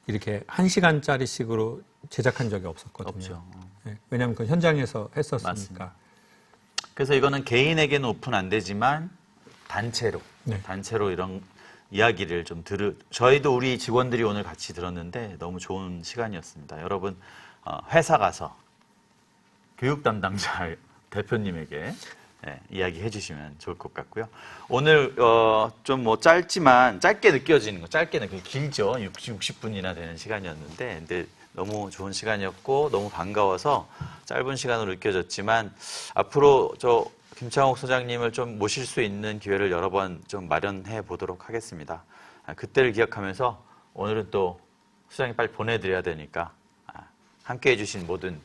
이렇게 1시간짜리씩으로 제작한 적이 없었거든요. 없죠. 네, 왜냐하면 그 현장에서 했었으니까. 맞습니다. 그래서 이거는 개인에게는 오픈 안 되지만 단체로 이런 이야기를 좀 저희도 우리 직원들이 오늘 같이 들었는데 너무 좋은 시간이었습니다. 여러분 회사 가서 교육 담당자 대표님에게 이야기해 주시면 좋을 것 같고요. 오늘 좀 짧지만 짧게 느껴지는 거, 길죠. 60분이나 되는 시간이었는데 근데 너무 좋은 시간이었고 너무 반가워서 짧은 시간으로 느껴졌지만 앞으로 김창옥 소장님을 좀 모실 수 있는 기회를 여러 번 좀 마련해 보도록 하겠습니다. 그때를 기억하면서 오늘은 또 소장님 빨리 보내드려야 되니까 함께 해주신 모든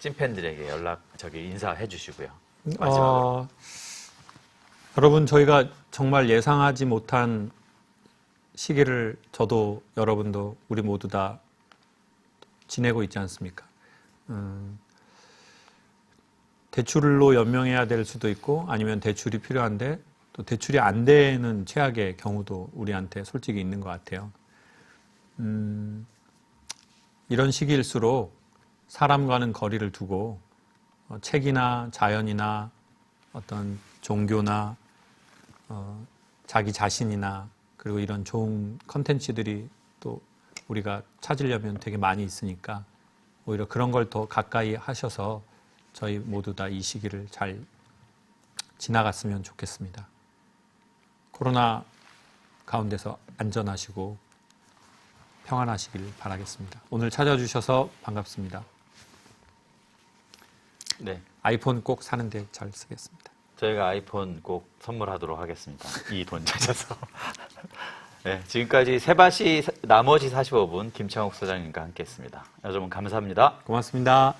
찐팬들에게 인사해 주시고요. 마지막으로. 여러분, 저희가 정말 예상하지 못한 시기를 저도 여러분도 우리 모두 다 지내고 있지 않습니까? 대출로 연명해야 될 수도 있고 아니면 대출이 필요한데 또 대출이 안 되는 최악의 경우도 우리한테 솔직히 있는 것 같아요. 이런 시기일수록 사람과는 거리를 두고 책이나 자연이나 어떤 종교나 자기 자신이나 그리고 이런 좋은 컨텐츠들이 또 우리가 찾으려면 되게 많이 있으니까 오히려 그런 걸 더 가까이 하셔서 저희 모두 다 이 시기를 잘 지나갔으면 좋겠습니다. 코로나 가운데서 안전하시고 평안하시길 바라겠습니다. 오늘 찾아주셔서 반갑습니다. 네. 아이폰 꼭 사는데 잘 쓰겠습니다. 저희가 아이폰 꼭 선물하도록 하겠습니다. 이 돈 찾아서. 네, 지금까지 세바시 나머지 45분 김창욱 소장님과 함께했습니다. 여러분 감사합니다. 고맙습니다.